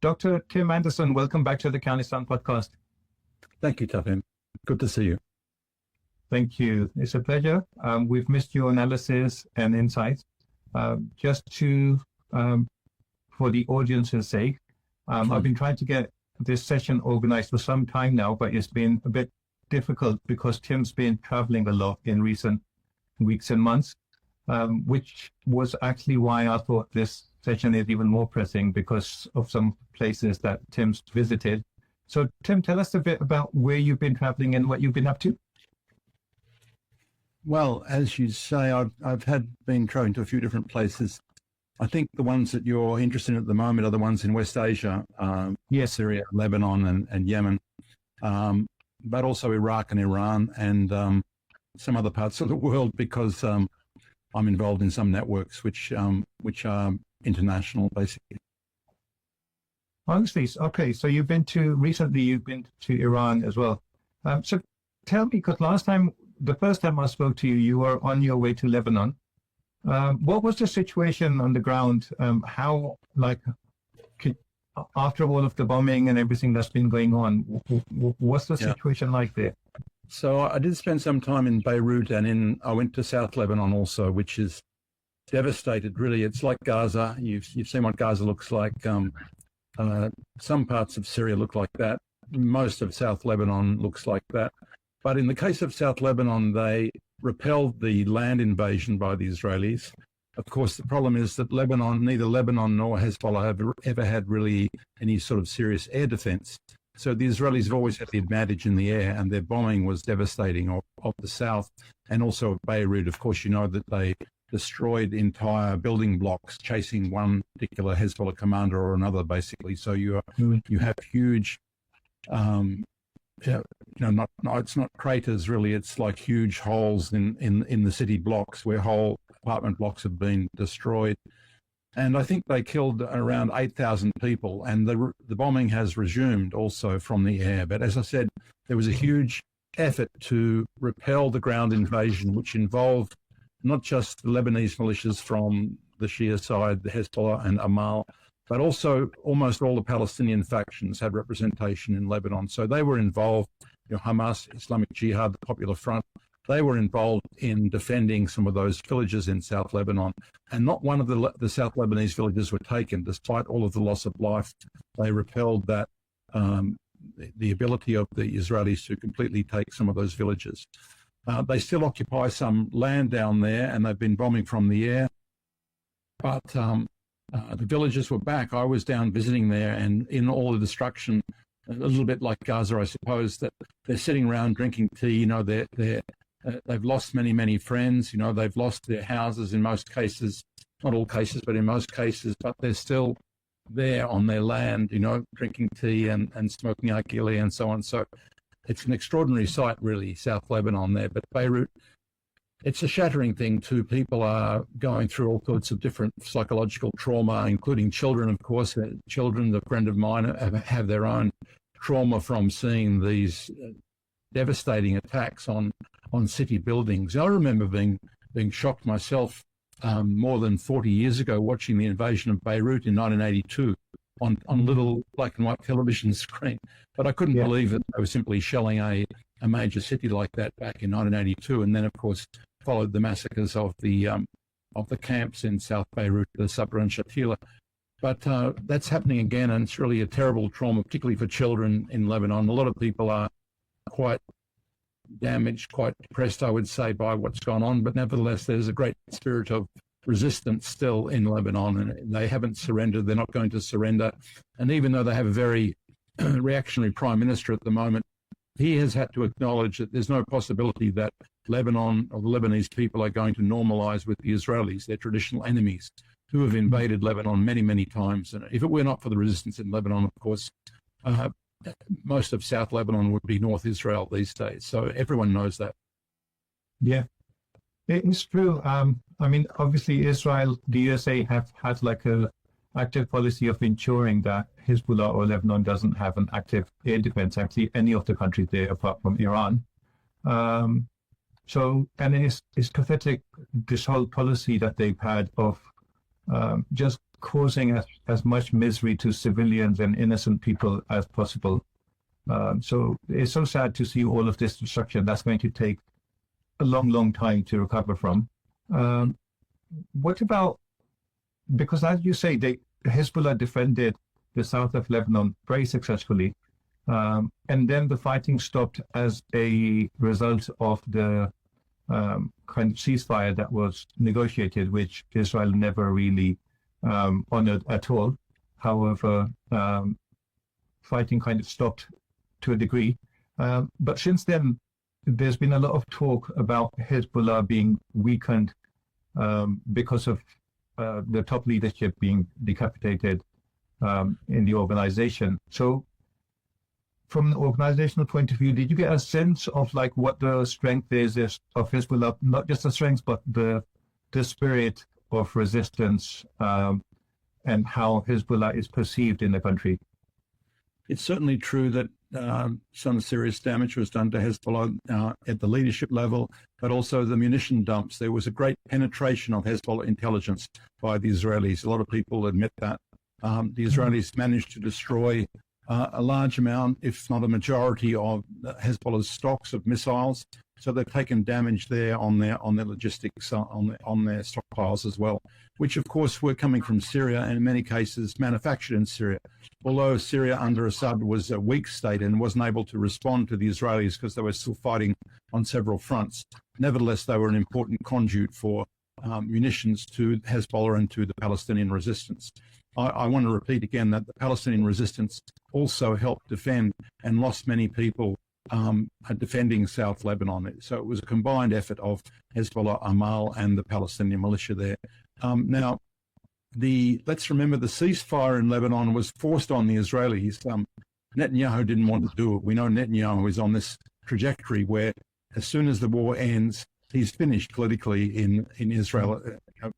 Dr. Tim Anderson, welcome back to the Kiani podcast. Thank you, Tafhim. Good to see you. Thank you. It's a pleasure. We've missed your analysis and insights. Just to, for the audience's sake, I've been trying to get this session organized for some time now, but it's been a bit difficult because Tim's been traveling a lot in recent weeks and months, which was actually why I thought this session is even more pressing because of some places that Tim's visited. So, Tim, tell us a bit about where you've been traveling and what you've been up to. Well, as you say, I've been traveling to a few different places. I think the ones that you're interested in at the moment are the ones in West Asia, Yes. Syria, Lebanon, and Yemen, but also Iraq and Iran and some other parts of the world because I'm involved in some networks which are international, basically. Honestly, okay. So you've been to Iran as well. So tell me, because the first time I spoke to you, you were on your way to Lebanon. What was the situation on the ground? After all of the bombing and everything that's been going on, what's the situation like there? So I did spend some time in Beirut and I went to South Lebanon also, which is devastated, really. It's like Gaza. You've seen what Gaza looks like. Some parts of Syria look like that. Most of South Lebanon looks like that. But in the case of South Lebanon, they repelled the land invasion by the Israelis. Of course, the problem is that neither Lebanon nor Hezbollah have ever had really any sort of serious air defense. So the Israelis have always had the advantage in the air, and their bombing was devastating of the south and also of Beirut. Of course, you know that they destroyed entire building blocks chasing one particular Hezbollah commander or another, basically. So you have huge, it's not craters really. It's like huge holes in the city blocks where whole apartment blocks have been destroyed. And I think they killed around 8,000 people, and the bombing has resumed also from the air. But as I said, there was a huge effort to repel the ground invasion, which involved not just the Lebanese militias from the Shia side, the Hezbollah and Amal, but also almost all the Palestinian factions had representation in Lebanon. So they were involved, Hamas, Islamic Jihad, the Popular Front, they were involved in defending some of those villages in South Lebanon. And not one of the South Lebanese villages were taken, despite all of the loss of life. They repelled that, the ability of the Israelis to completely take some of those villages. They still occupy some land down there, and they've been bombing from the air. But the villages were back. I was down visiting there, and in all the destruction, a little bit like Gaza, I suppose, that they're sitting around drinking tea. They've lost many, many friends. They've lost their houses in most cases, not all cases, but in most cases. But they're still there on their land, drinking tea and smoking akili and so on. So it's an extraordinary sight, really, South Lebanon there. But Beirut, it's a shattering thing too. People are going through all sorts of different psychological trauma, including children, of course. Children, a friend of mine, have their own trauma from seeing these devastating attacks on city buildings. I remember being shocked myself more than 40 years ago watching the invasion of Beirut in 1982 on little black and white television screen. But I couldn't believe that they were simply shelling a major city like that back in 1982, and then of course followed the massacres of the camps in South Beirut, the Sabra and Shatila. But that's happening again, and it's really a terrible trauma, particularly for children in Lebanon. A lot of people are quite damaged, quite depressed, I would say, by what's gone on. But nevertheless, there's a great spirit of resistance still in Lebanon, and they haven't surrendered. They're not going to surrender. And even though they have a very reactionary prime minister at the moment, he has had to acknowledge that there's no possibility that Lebanon or the Lebanese people are going to normalize with the Israelis, their traditional enemies, who have invaded Lebanon many, many times. And if it were not for the resistance in Lebanon, of course, most of South Lebanon would be North Israel these days. So everyone knows that. Yeah, it's true. Obviously, Israel, the USA have had like a active policy of ensuring that Hezbollah or Lebanon doesn't have an active air defense, actually, any of the countries there apart from Iran. And it's pathetic, this whole policy that they've had of just causing as much misery to civilians and innocent people as possible. So it's so sad to see all of this destruction that's going to take a long, long time to recover from. What about, because as you say, Hezbollah defended the south of Lebanon very successfully, and then the fighting stopped as a result of the kind of ceasefire that was negotiated, which Israel never really honored at all. However, fighting kind of stopped to a degree. But since then, there's been a lot of talk about Hezbollah being weakened because of the top leadership being decapitated in the organization. So from an organizational point of view, did you get a sense of like what the strength is of Hezbollah, not just the strength, but the spirit of resistance and how Hezbollah is perceived in the country? It's certainly true that some serious damage was done to Hezbollah at the leadership level, but also the munition dumps. There was a great penetration of Hezbollah intelligence by the Israelis. A lot of people admit that. The Israelis managed to destroy a large amount, if not a majority, of Hezbollah's stocks of missiles. So they've taken damage there on their logistics, on their stockpiles as well, which of course were coming from Syria and in many cases manufactured in Syria. Although Syria under Assad was a weak state and wasn't able to respond to the Israelis because they were still fighting on several fronts, nevertheless they were an important conduit for munitions to Hezbollah and to the Palestinian resistance. I want to repeat again that the Palestinian resistance also helped defend and lost many people defending South Lebanon. So it was a combined effort of Hezbollah, Amal, and the Palestinian militia there. Now, let's remember the ceasefire in Lebanon was forced on the Israelis. Netanyahu didn't want to do it. We know Netanyahu is on this trajectory where as soon as the war ends, he's finished politically in Israel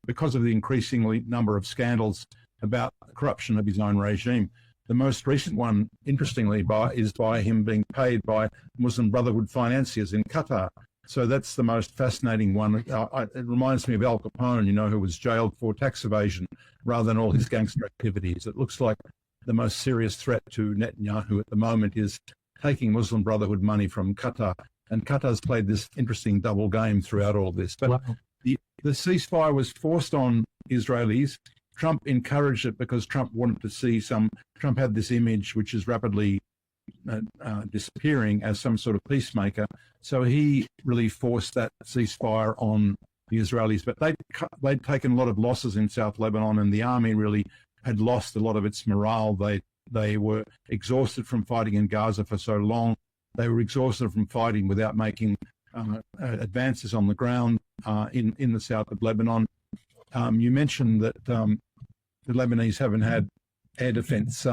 because of the increasingly number of scandals about the corruption of his own regime. The most recent one, interestingly, is by him being paid by Muslim Brotherhood financiers in Qatar. So that's the most fascinating one. It reminds me of Al Capone, who was jailed for tax evasion rather than all his gangster activities. It looks like the most serious threat to Netanyahu at the moment is taking Muslim Brotherhood money from Qatar. And Qatar's played this interesting double game throughout all this. But the ceasefire was forced on Israelis. Trump encouraged it because Trump wanted to see Trump had this image which is rapidly disappearing as some sort of peacemaker. So he really forced that ceasefire on the Israelis. But they'd taken a lot of losses in South Lebanon, and the army really had lost a lot of its morale. They were exhausted from fighting in Gaza for so long. They were exhausted from fighting without making advances on the ground in the south of Lebanon. You mentioned that the Lebanese haven't had air defense.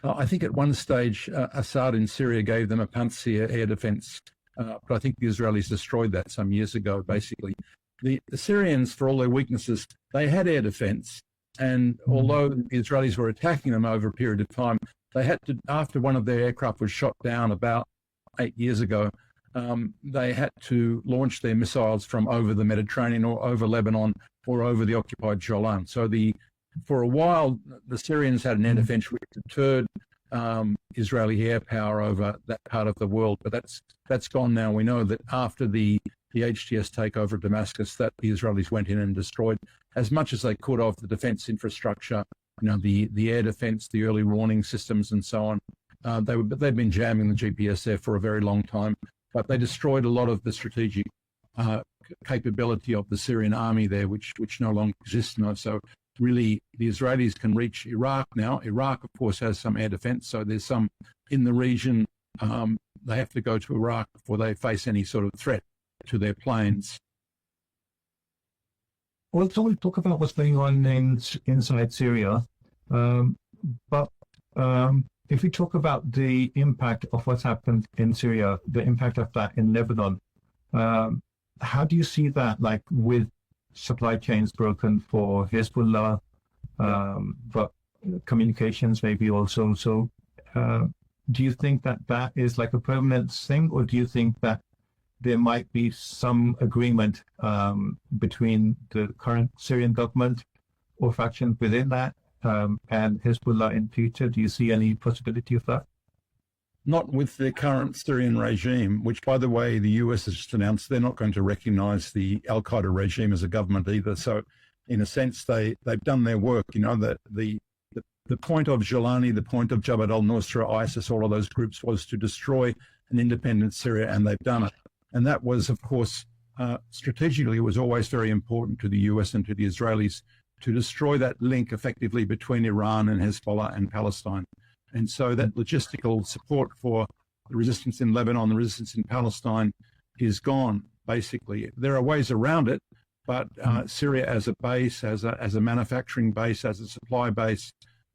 I think at one stage, Assad in Syria gave them a Pantsir air defense, but I think the Israelis destroyed that some years ago, basically. The Syrians, for all their weaknesses, they had air defense, and although the Israelis were attacking them over a period of time, they had to, after one of their aircraft was shot down about 8 years ago, they had to launch their missiles from over the Mediterranean or over Lebanon or over the occupied Golan. So for a while, the Syrians had an air defense which deterred Israeli air power over that part of the world, but that's gone now. We know that after the HTS takeover of Damascus, that the Israelis went in and destroyed as much as they could of the defense infrastructure, the air defense, the early warning systems, and so on. They've been jamming the GPS there for a very long time, but they destroyed a lot of the strategic capability of the Syrian army there, which no longer exists now. So really, the Israelis can reach Iraq now. Iraq, of course, has some air defense, so there's some in the region. They have to go to Iraq before they face any sort of threat to their planes. Also, we'll talk about what's going on inside Syria, but if we talk about the impact of what's happened in Syria, the impact of that in Lebanon, how do you see that, like with supply chains broken for Hezbollah, but communications maybe also? So do you think that is like a permanent thing, or do you think that there might be some agreement between the current Syrian government or factions within that and Hezbollah in future? Do you see any possibility of that? Not with the current Syrian regime, which, by the way, the US has just announced they're not going to recognize the al-Qaeda regime as a government either. So in a sense, they've done their work. You know, that the point of Jilani, the point of Jabhat al-Nusra, ISIS, all of those groups was to destroy an independent Syria, and they've done it. And that was, of course, strategically, it was always very important to the US and to the Israelis to destroy that link effectively between Iran and Hezbollah and Palestine. And so that logistical support for the resistance in Lebanon, the resistance in Palestine is gone, basically. There are ways around it, but Syria as a base, as a manufacturing base, as a supply base,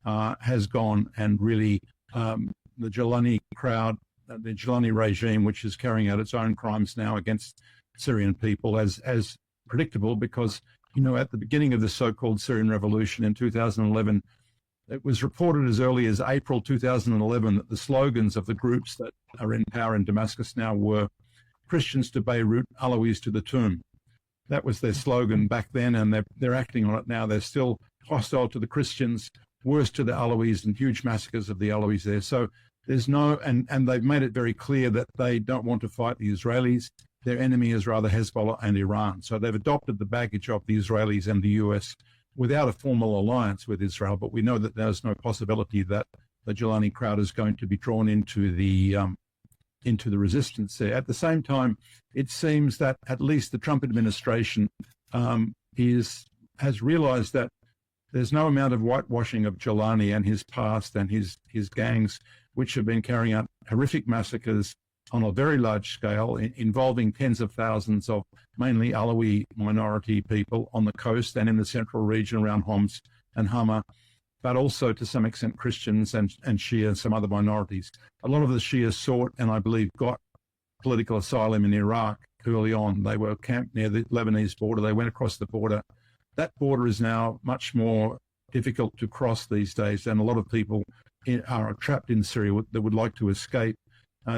has gone, and really the Jilani crowd, the Jilani regime, which is carrying out its own crimes now against Syrian people, as predictable, because, you know, at the beginning of the so-called Syrian revolution in 2011, it was reported as early as April 2011 that the slogans of the groups that are in power in Damascus now were Christians to Beirut, Alawis to the tomb. That was their slogan back then, and they're acting on it now. They're still hostile to the Christians, worse to the Alawis, and huge massacres of the Alawis there. So there's no, and they've made it very clear that they don't want to fight the Israelis. Their enemy is rather Hezbollah and Iran. So they've adopted the baggage of the Israelis and the US without a formal alliance with Israel. But we know that there's no possibility that the Jilani crowd is going to be drawn into the resistance there. At the same time, it seems that at least the Trump administration has realized that there's no amount of whitewashing of Jilani and his past and his gangs, which have been carrying out horrific massacres on a very large scale, involving tens of thousands of mainly Alawi minority people on the coast and in the central region around Homs and Hama, but also to some extent Christians and Shia and some other minorities. A lot of the Shia sought, and I believe got, political asylum in Iraq early on. They were camped near the Lebanese border. They went across the border. That border is now much more difficult to cross these days, and a lot of people are trapped in Syria that would like to escape.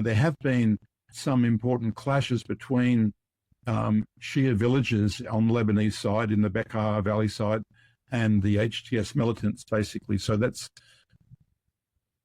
There have been some important clashes between Shia villages on the Lebanese side, in the Bekaa Valley side, and the HTS militants, basically. So that's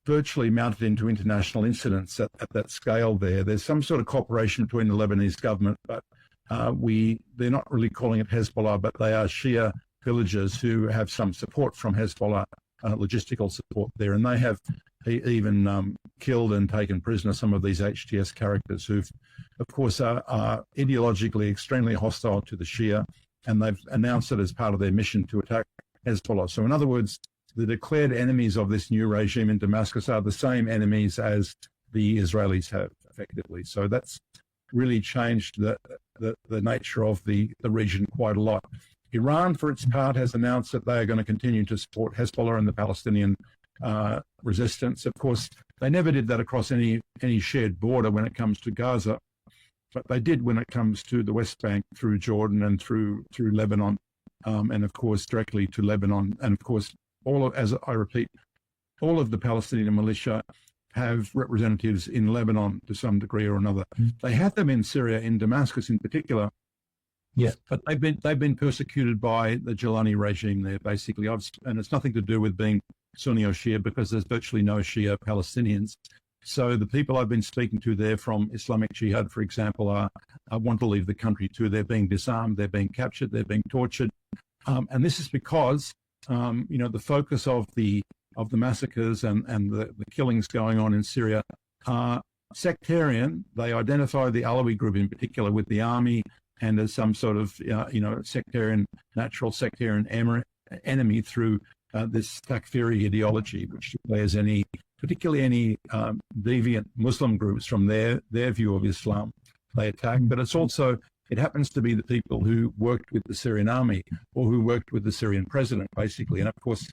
virtually mounted into international incidents at that scale there. There's some sort of cooperation between the Lebanese government, but they're not really calling it Hezbollah, but they are Shia villages who have some support from Hezbollah, logistical support there. And they have even killed and taken prisoner some of these HTS characters who, of course, are ideologically extremely hostile to the Shia, and they've announced it as part of their mission to attack Hezbollah. So in other words, the declared enemies of this new regime in Damascus are the same enemies as the Israelis have, effectively. So that's really changed the nature of the region quite a lot. Iran, for its part, has announced that they are going to continue to support Hezbollah and the Palestinian resistance. Of course, they never did that across any shared border when it comes to Gaza, but they did when it comes to the West Bank through Jordan and through Lebanon, and of course directly to Lebanon. And of course, as I repeat, all of the Palestinian militia have representatives in Lebanon to some degree or another. They had them in Syria, in Damascus in particular. Yeah, but they've been persecuted by the Jilani regime there, basically, and it's nothing to do with being Sunni or Shia, because there's virtually no Shia Palestinians. So the people I've been speaking to there from Islamic Jihad, for example, want to leave the country too. They're being disarmed, they're being captured, they're being tortured, and this is because the focus of the massacres and the killings going on in Syria are sectarian. They identify the Alawi group in particular with the army and as some sort of natural sectarian enemy through this Takfiri ideology, which declares particularly any deviant Muslim groups from their view of Islam they attack. But it happens to be the people who worked with the Syrian army or who worked with the Syrian president, basically. And of course,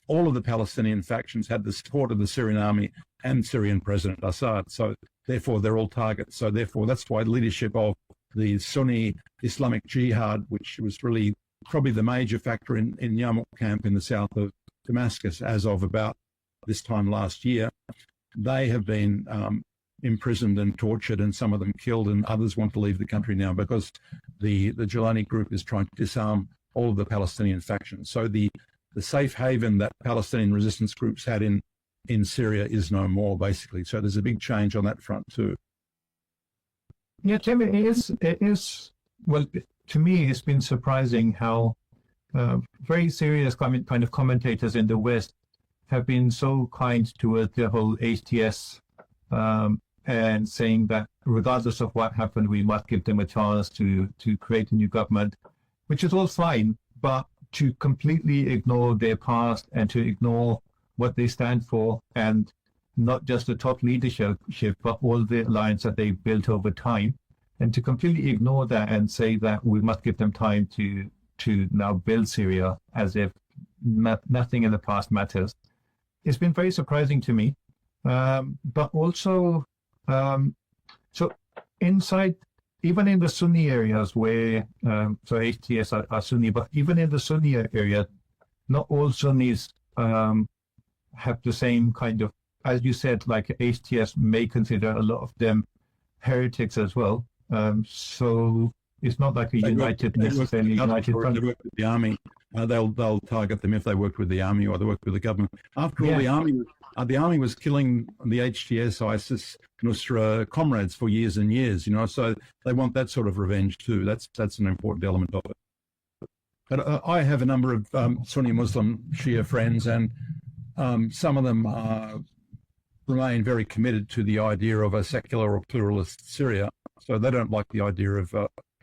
all of the Palestinian factions had the support of the Syrian army and Syrian President Assad. So therefore, they're all targets. So therefore, that's why leadership of the Sunni Islamic Jihad, which was really probably the major factor in Yarmouk camp in the south of Damascus as of about this time last year, they have been imprisoned and tortured, and some of them killed, and others want to leave the country now because the Jilani group is trying to disarm all of the Palestinian factions. So the the safe haven that Palestinian resistance groups had in Syria is no more, basically. So there's a big change on that front too. Yeah, Tim, it is, well, to me, it's been surprising how very serious kind of commentators in the West have been so kind towards the whole HTS and saying that regardless of what happened, we must give them a chance to create a new government, which is all fine, but to completely ignore their past and to ignore what they stand for, and not just the top leadership, but all the alliance that they built over time, and to completely ignore that and say that we must give them time to now build Syria as if nothing in the past matters. It's been very surprising to me. But also, so inside, even in the Sunni areas where, so HTS are Sunni, but even in the Sunni area, not all Sunnis have the same kind of, as you said, like HTS may consider a lot of them heretics as well. So it's not like necessarily united front. They work with the army. They'll target them if they work with the army or they work with the government. After all, the army was killing the HTS, ISIS, Nusra comrades for years and years. So they want that sort of revenge too. That's an important element of it. But I have a number of Sunni Muslim Shia friends, and some of them remain very committed to the idea of a secular or pluralist Syria. So they don't like the idea of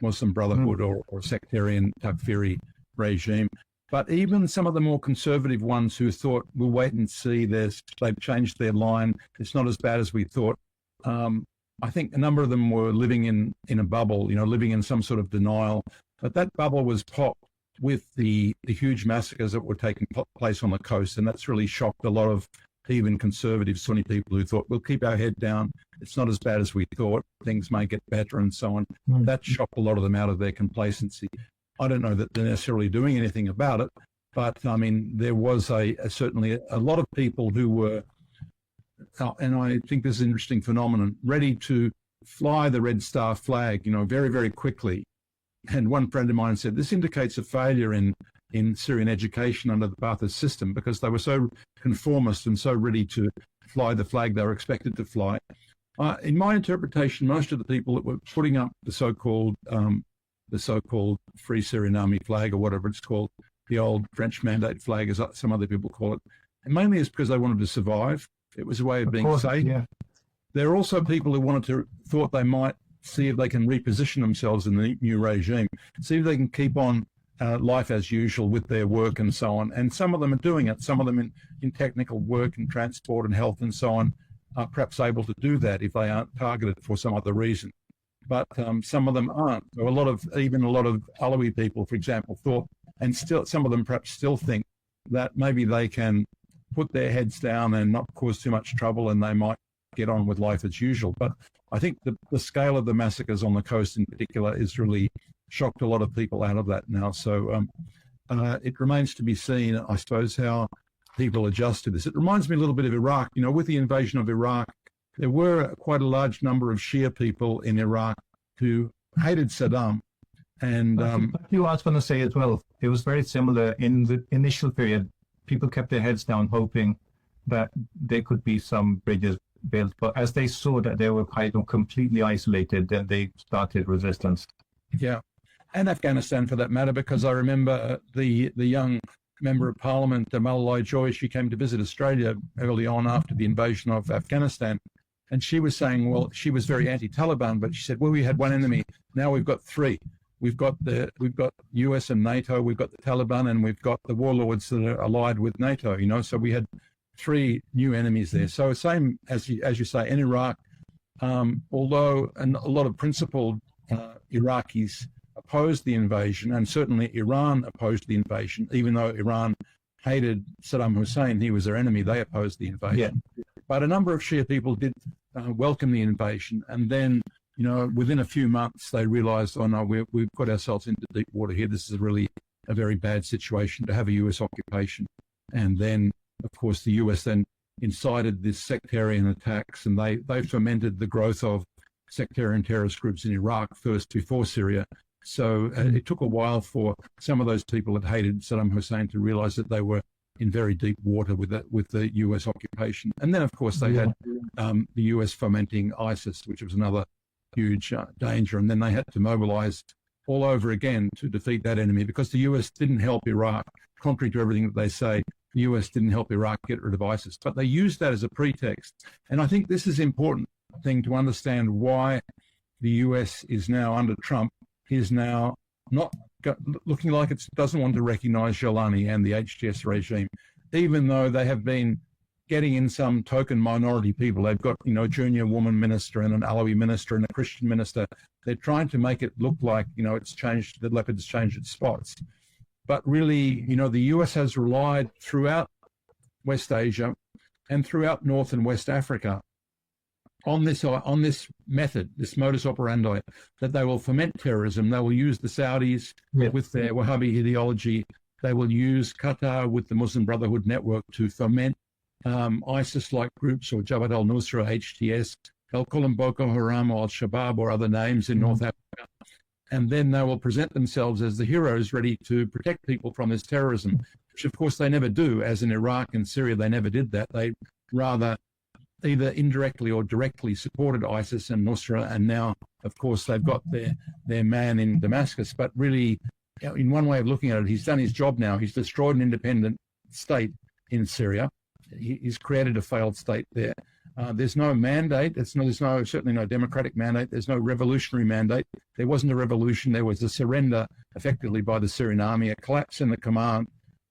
Muslim Brotherhood or sectarian Takfiri regime. But even some of the more conservative ones who thought, we'll wait and see, they've changed their line, it's not as bad as we thought. I think a number of them were living in a bubble, living in some sort of denial. But that bubble was popped with the huge massacres that were taking place on the coast, and that's really shocked a lot of even conservative Sunni people who thought, we'll keep our head down, it's not as bad as we thought, things may get better and so on. That shocked a lot of them out of their complacency. I don't know that they're necessarily doing anything about it, but I mean, there was certainly a lot of people who were, and I think this is an interesting phenomenon, ready to fly the Red Star flag, very, very quickly. And one friend of mine said, this indicates a failure in Syrian education under the Ba'athist system, because they were so conformist and so ready to fly the flag they were expected to fly. In my interpretation, most of the people that were putting up the so-called Free Syrian Army flag, or whatever it's called, the old French Mandate flag, as some other people call it, and mainly it's because they wanted to survive. It was a way of being safe. Yeah. There are also people who thought they might see if they can reposition themselves in the new regime, see if they can keep on life as usual with their work and so on. And some of them are doing it. Some of them in technical work and transport and health and so on are perhaps able to do that if they aren't targeted for some other reason. But some of them aren't. So even a lot of Alawi people, for example, thought, and still some of them perhaps still think that maybe they can put their heads down and not cause too much trouble, and they might get on with life as usual. But I think the scale of the massacres on the coast in particular is really shocked a lot of people out of that now. So it remains to be seen, I suppose, how people adjust to this. It reminds me a little bit of Iraq. With the invasion of Iraq, there were quite a large number of Shia people in Iraq who hated Saddam. And you I was going to say as well, it was very similar in the initial period. People kept their heads down, hoping that there could be some bridges built. But as they saw that they were kind of completely isolated, then they started resistance. Yeah, and Afghanistan for that matter, because I remember the young Member of Parliament, Malala Joy, she came to visit Australia early on after the invasion of Afghanistan. And she was saying, well, she was very anti-Taliban, but she said, well, we had one enemy. Now we've got three. We've got US and NATO, we've got the Taliban, and we've got the warlords that are allied with NATO, So we had three new enemies there. So same as you say, in Iraq, although a lot of principled Iraqis opposed the invasion, and certainly Iran opposed the invasion, even though Iran hated Saddam Hussein, he was their enemy, they opposed the invasion. Yeah. But a number of Shia people did welcome the invasion, and then, within a few months, they realized, oh no, we've got ourselves into deep water here. This is really a very bad situation to have a US occupation. And then, of course, the US then incited this sectarian attacks, and they fomented the growth of sectarian terrorist groups in Iraq first before Syria, So it took a while for some of those people that hated Saddam Hussein to realize that they were in very deep water with the US occupation. And then, of course, they had the US fomenting ISIS, which was another huge danger. And then they had to mobilize all over again to defeat that enemy, because the US didn't help Iraq. Contrary to everything that they say, the US didn't help Iraq get rid of ISIS. But they used that as a pretext. And I think this is an important thing to understand why the US is now under Trump, is now not looking like it doesn't want to recognize Jolani and the HTS regime, even though they have been getting in some token minority people. They've got, a junior woman minister and an Alawi minister and a Christian minister. They're trying to make it look like, it's changed, the leopard's changed its spots. But really, the US has relied throughout West Asia and throughout North and West Africa on this method, this modus operandi, that they will foment terrorism. They will use the Saudis with their Wahhabi ideology. They will use Qatar with the Muslim Brotherhood network to foment ISIS-like groups, or Jabhat al-Nusra, HTS. They'll call them Boko Haram or Al-Shabaab or other names in North Africa. And then they will present themselves as the heroes ready to protect people from this terrorism, which of course they never do, as in Iraq and Syria, they never did that. They rather either indirectly or directly supported ISIS and Nusra, and now, of course, they've got their man in Damascus. But really, in one way of looking at it, he's done his job now. He's destroyed an independent state in Syria. He's created a failed state there. There's no mandate. There's certainly no democratic mandate. There's no revolutionary mandate. There wasn't a revolution. There was a surrender, effectively, by the Syrian army, a collapse in the command,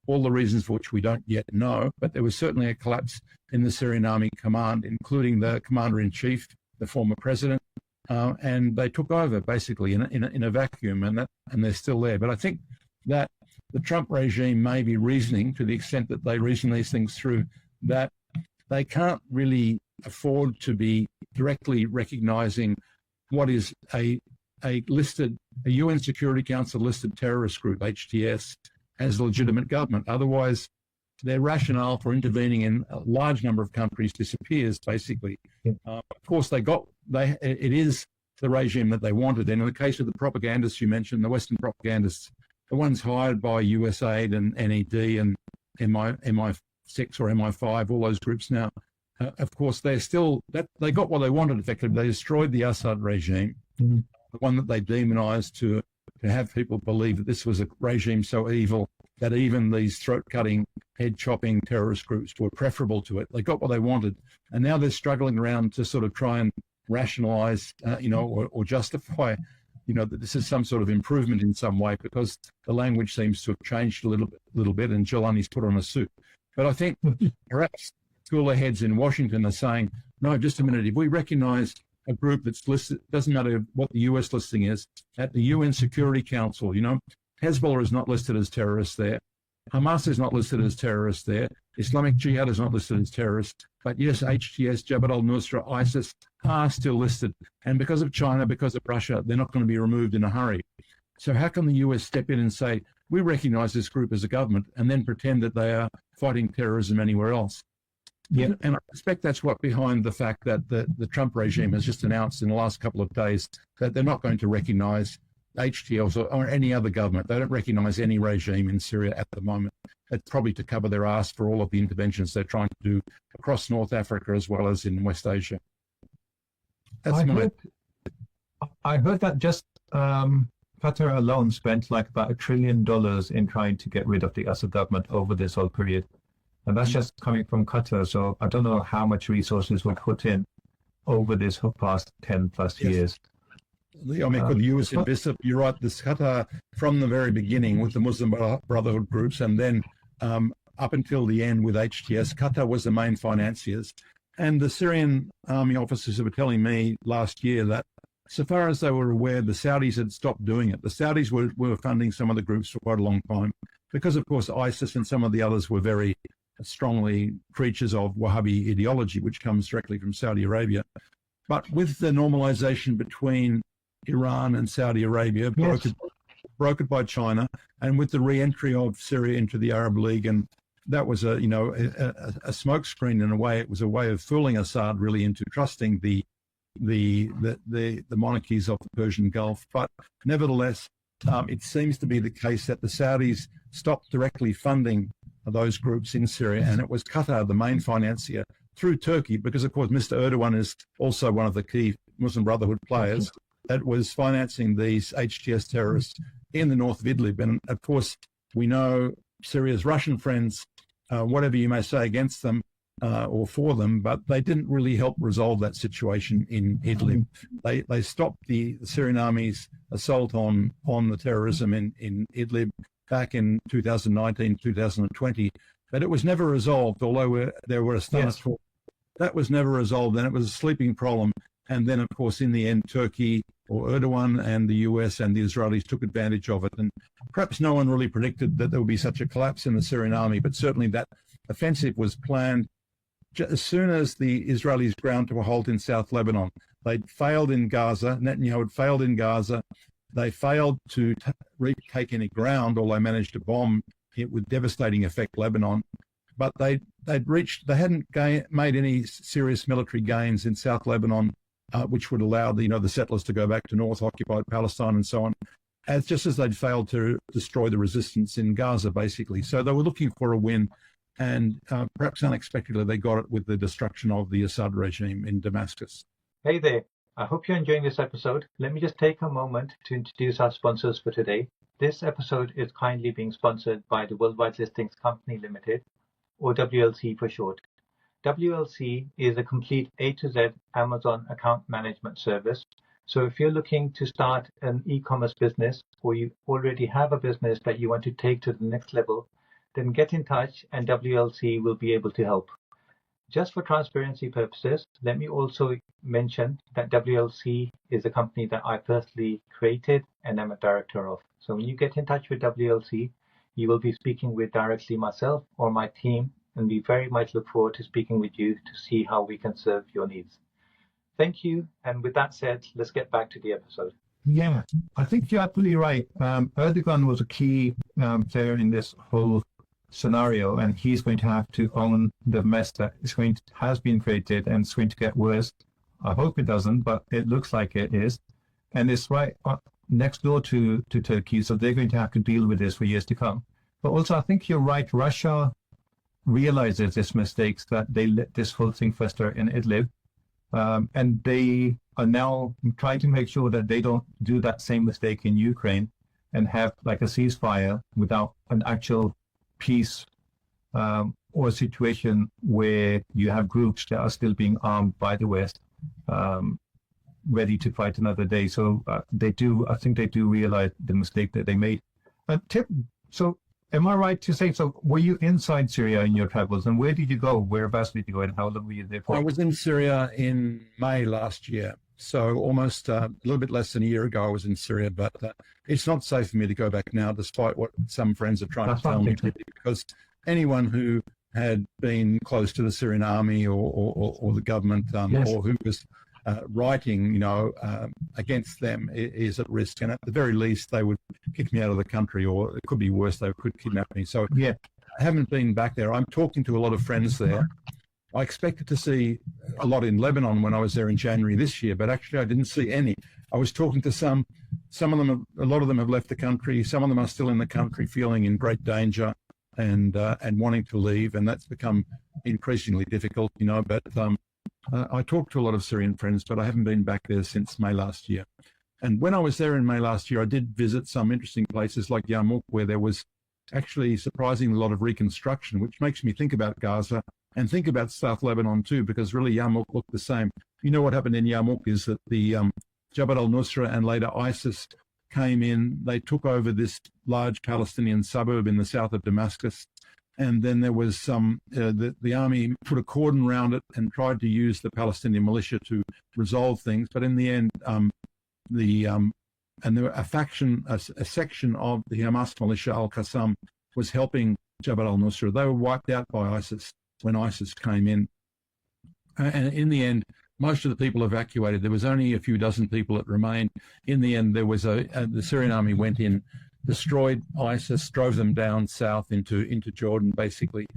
all the reasons for which we don't yet know. But there was certainly a collapse in the Syrian army command, including the commander-in-chief, the former president, and they took over basically in a vacuum, and they're still there. But I think that the Trump regime may be reasoning, to the extent that they reason these things through, that they can't really afford to be directly recognizing what is a UN Security Council listed terrorist group, HTS, as a legitimate government. Otherwise, their rationale for intervening in a large number of countries disappears, basically. Of course, it is the regime that they wanted. And in the case of the propagandists you mentioned, the Western propagandists, the ones hired by USAID and NED and MI6 or MI5, all those groups now, of course, they got what they wanted, effectively. They destroyed the Assad regime, the one that they demonized to have people believe that this was a regime so evil that even these throat-cutting, head-chopping terrorist groups were preferable to it. They got what they wanted, and now they're struggling around to sort of try and rationalize, or justify, that this is some sort of improvement in some way, because the language seems to have changed a little bit, and Jolani's put on a suit. But I think perhaps cooler heads in Washington are saying, no, just a minute, if we recognize a group that's listed, doesn't matter what the US listing is, at the UN Security Council, Hezbollah is not listed as terrorists there. Hamas is not listed as terrorists there. Islamic Jihad is not listed as terrorists. But yes, HTS, Jabhat al-Nusra, ISIS are still listed. And because of China, because of Russia, they're not going to be removed in a hurry. So how can the US step in and say, we recognize this group as a government, and then pretend that they are fighting terrorism anywhere else? Yeah. And I suspect that's what behind the fact that the Trump regime has just announced in the last couple of days that they're not going to recognize HTS or any other government. They don't recognize any regime in Syria at the moment. It's probably to cover their ass for all of the interventions they're trying to do across North Africa as well as in West Asia. I heard that just Qatar alone spent like about $1 trillion in trying to get rid of the Assad government over this whole period. And that's just coming from Qatar. So I don't know how much resources were put in over this past 10 plus years. I mean, with the US and Bishop, you're right, this Qatar from the very beginning with the Muslim Brotherhood groups, and then up until the end with HTS, Qatar was the main financiers. And the Syrian army officers were telling me last year that so far as they were aware, the Saudis had stopped doing it. The Saudis were funding some of the groups for quite a long time because, of course, ISIS and some of the others were very strongly creatures of Wahhabi ideology, which comes directly from Saudi Arabia. But with the normalization between Iran and Saudi Arabia, brokered by China, and with the re-entry of Syria into the Arab League, and that was a smokescreen in a way. It was a way of fooling Assad really into trusting the monarchies of the Persian Gulf. But nevertheless, it seems to be the case that the Saudis stopped directly funding those groups in Syria, and it was Qatar, the main financier, through Turkey, because of course Mr. Erdogan is also one of the key Muslim Brotherhood players, that was financing these HTS terrorists in the north of Idlib. And of course, we know Syria's Russian friends, whatever you may say against them or for them, but they didn't really help resolve that situation in Idlib. They stopped the Syrian army's assault on the terrorism in Idlib back in 2019, 2020, but it was never resolved, although there were astonished. Yes. That was never resolved, and it was a sleeping problem. And then, of course, in the end, Turkey or Erdogan and the US and the Israelis took advantage of it. And perhaps no one really predicted that there would be such a collapse in the Syrian army, but certainly that offensive was planned as soon as the Israelis ground to a halt in South Lebanon. They'd failed in Gaza. Netanyahu had failed in Gaza. They failed to retake any ground, although they managed to bomb it with devastating effect Lebanon. But they hadn't made any serious military gains in South Lebanon, which would allow the settlers to go back to North occupied Palestine and so on, just as they'd failed to destroy the resistance in Gaza, basically. So they were looking for a win, and perhaps unexpectedly they got it with the destruction of the Assad regime in Damascus. Hey there. I hope you're enjoying this episode. Let me just take a moment to introduce our sponsors for today. This episode is kindly being sponsored by the Worldwide Listings Company Limited, or WLC for short. WLC is a complete A to Z Amazon account management service. So if you're looking to start an e-commerce business, or you already have a business that you want to take to the next level, then get in touch and WLC will be able to help. Just for transparency purposes, let me also mention that WLC is a company that I personally created and am a director of. So when you get in touch with WLC, you will be speaking with directly myself or my team, and we very much look forward to speaking with you to see how we can serve your needs. Thank you. And with that said, let's get back to the episode. Yeah, I think you're absolutely right. Erdogan was a key player in this whole scenario, and he's going to have to own the mess that has been created, and it's going to get worse. I hope it doesn't, but it looks like it is. And it's right next door to Turkey, so they're going to have to deal with this for years to come. But also, I think you're right. Russia realizes its mistakes, that they let this whole thing fester in Idlib, and they are now trying to make sure that they don't do that same mistake in Ukraine and have like a ceasefire without an actual peace or a situation where you have groups that are still being armed by the West, ready to fight another day. So I think they do realize the mistake that they made. So am I right to say, so were you inside Syria in your travels, and where did you go? Whereabouts did you go, and how long were you there for? I was in Syria in May last year. So almost a little bit less than a year ago I was in Syria, but it's not safe for me to go back now, despite what some friends are trying to tell me, because anyone who had been close to the Syrian army or the government or who was writing, against them is at risk. And at the very least, they would kick me out of the country, or it could be worse, they could kidnap me. So I haven't been back there. I'm talking to a lot of friends there. I expected to see a lot in Lebanon when I was there in January this year, but actually I didn't see any. I was talking to some of them, a lot of them have left the country. Some of them are still in the country feeling in great danger and wanting to leave. And that's become increasingly difficult, but I talked to a lot of Syrian friends, but I haven't been back there since May last year. And when I was there in May last year, I did visit some interesting places like Yarmouk, where there was actually surprisingly a lot of reconstruction, which makes me think about Gaza and think about South Lebanon too, because really Yarmouk looked the same. What happened in Yarmouk is that the Jabhat al-Nusra and later ISIS came in. They took over this large Palestinian suburb in the south of Damascus, and then there was the army put a cordon around it and tried to use the Palestinian militia to resolve things. But in the end, and there were a section of the Hamas militia, Al-Qassam, was helping Jabhat al-Nusra. They were wiped out by ISIS when ISIS came in. And in the end, most of the people evacuated. There was only a few dozen people that remained. In the end, there was the Syrian army went in, destroyed ISIS, drove them down south into Jordan, basically.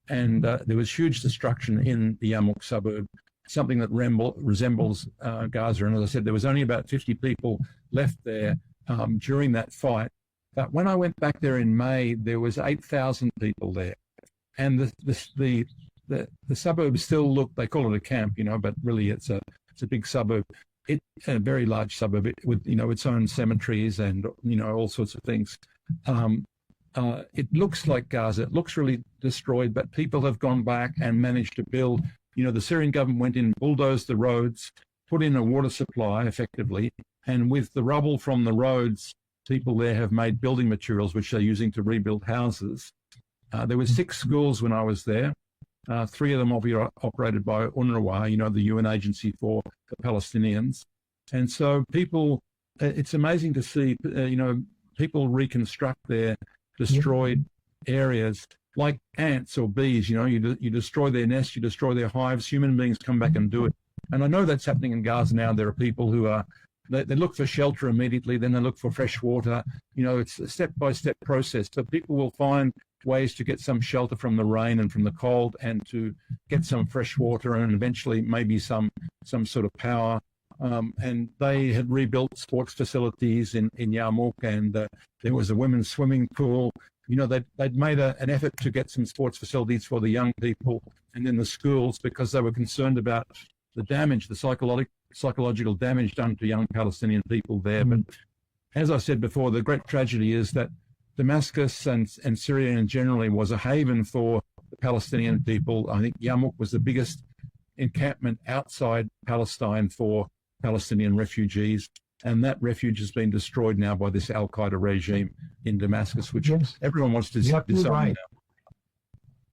And there was huge destruction in the Yarmouk suburb, something that resembles Gaza. And as I said, there was only about 50 people left there. during that fight. But when I went back there in May, there was 8,000 people there, and the suburb still look. They call it a camp, but really it's a big suburb. It's a very large suburb with its own cemeteries and all sorts of things. It looks like Gaza. It looks really destroyed, but people have gone back and managed to build. The Syrian government went in, bulldozed the roads, put in a water supply effectively, and with the rubble from the roads, people there have made building materials which they're using to rebuild houses. There were 6 schools when I was there. 3 of them operated by UNRWA, the UN agency for the Palestinians. And so it's amazing to see, people reconstruct their destroyed areas like ants or bees. You destroy their nests, you destroy their hives, human beings come back and do it. And I know that's happening in Gaza now. There are people who they look for shelter immediately, then they look for fresh water. It's a step-by-step process. So people will find ways to get some shelter from the rain and from the cold, and to get some fresh water, and eventually maybe some sort of power. And they had rebuilt sports facilities in Yarmouk, and there was a women's swimming pool. They'd made an effort to get some sports facilities for the young people and in the schools, because they were concerned about the damage, the psychological damage done to young Palestinian people there. But as I said before, the great tragedy is that Damascus and Syria generally was a haven for the Palestinian people. I think Yarmouk was the biggest encampment outside Palestine for Palestinian refugees, and that refuge has been destroyed now by this Al-Qaeda regime in Damascus, which everyone wants to disarm now.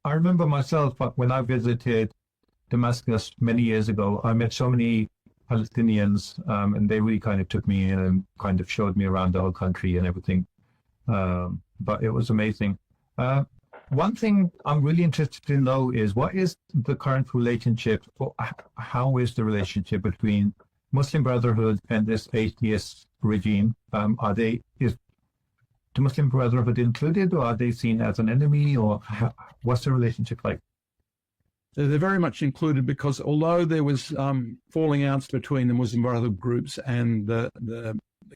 I remember myself when I visited Damascus many years ago, I met so many Palestinians, and they really kind of took me in and kind of showed me around the whole country and everything. But it was amazing. One thing I'm really interested to know is, what is the current relationship, or how is the relationship between Muslim Brotherhood and this HTS regime? Is the Muslim Brotherhood included, or are they seen as an enemy, or what's the relationship like? They're very much included, because although there was falling outs between the Muslim Brotherhood groups and the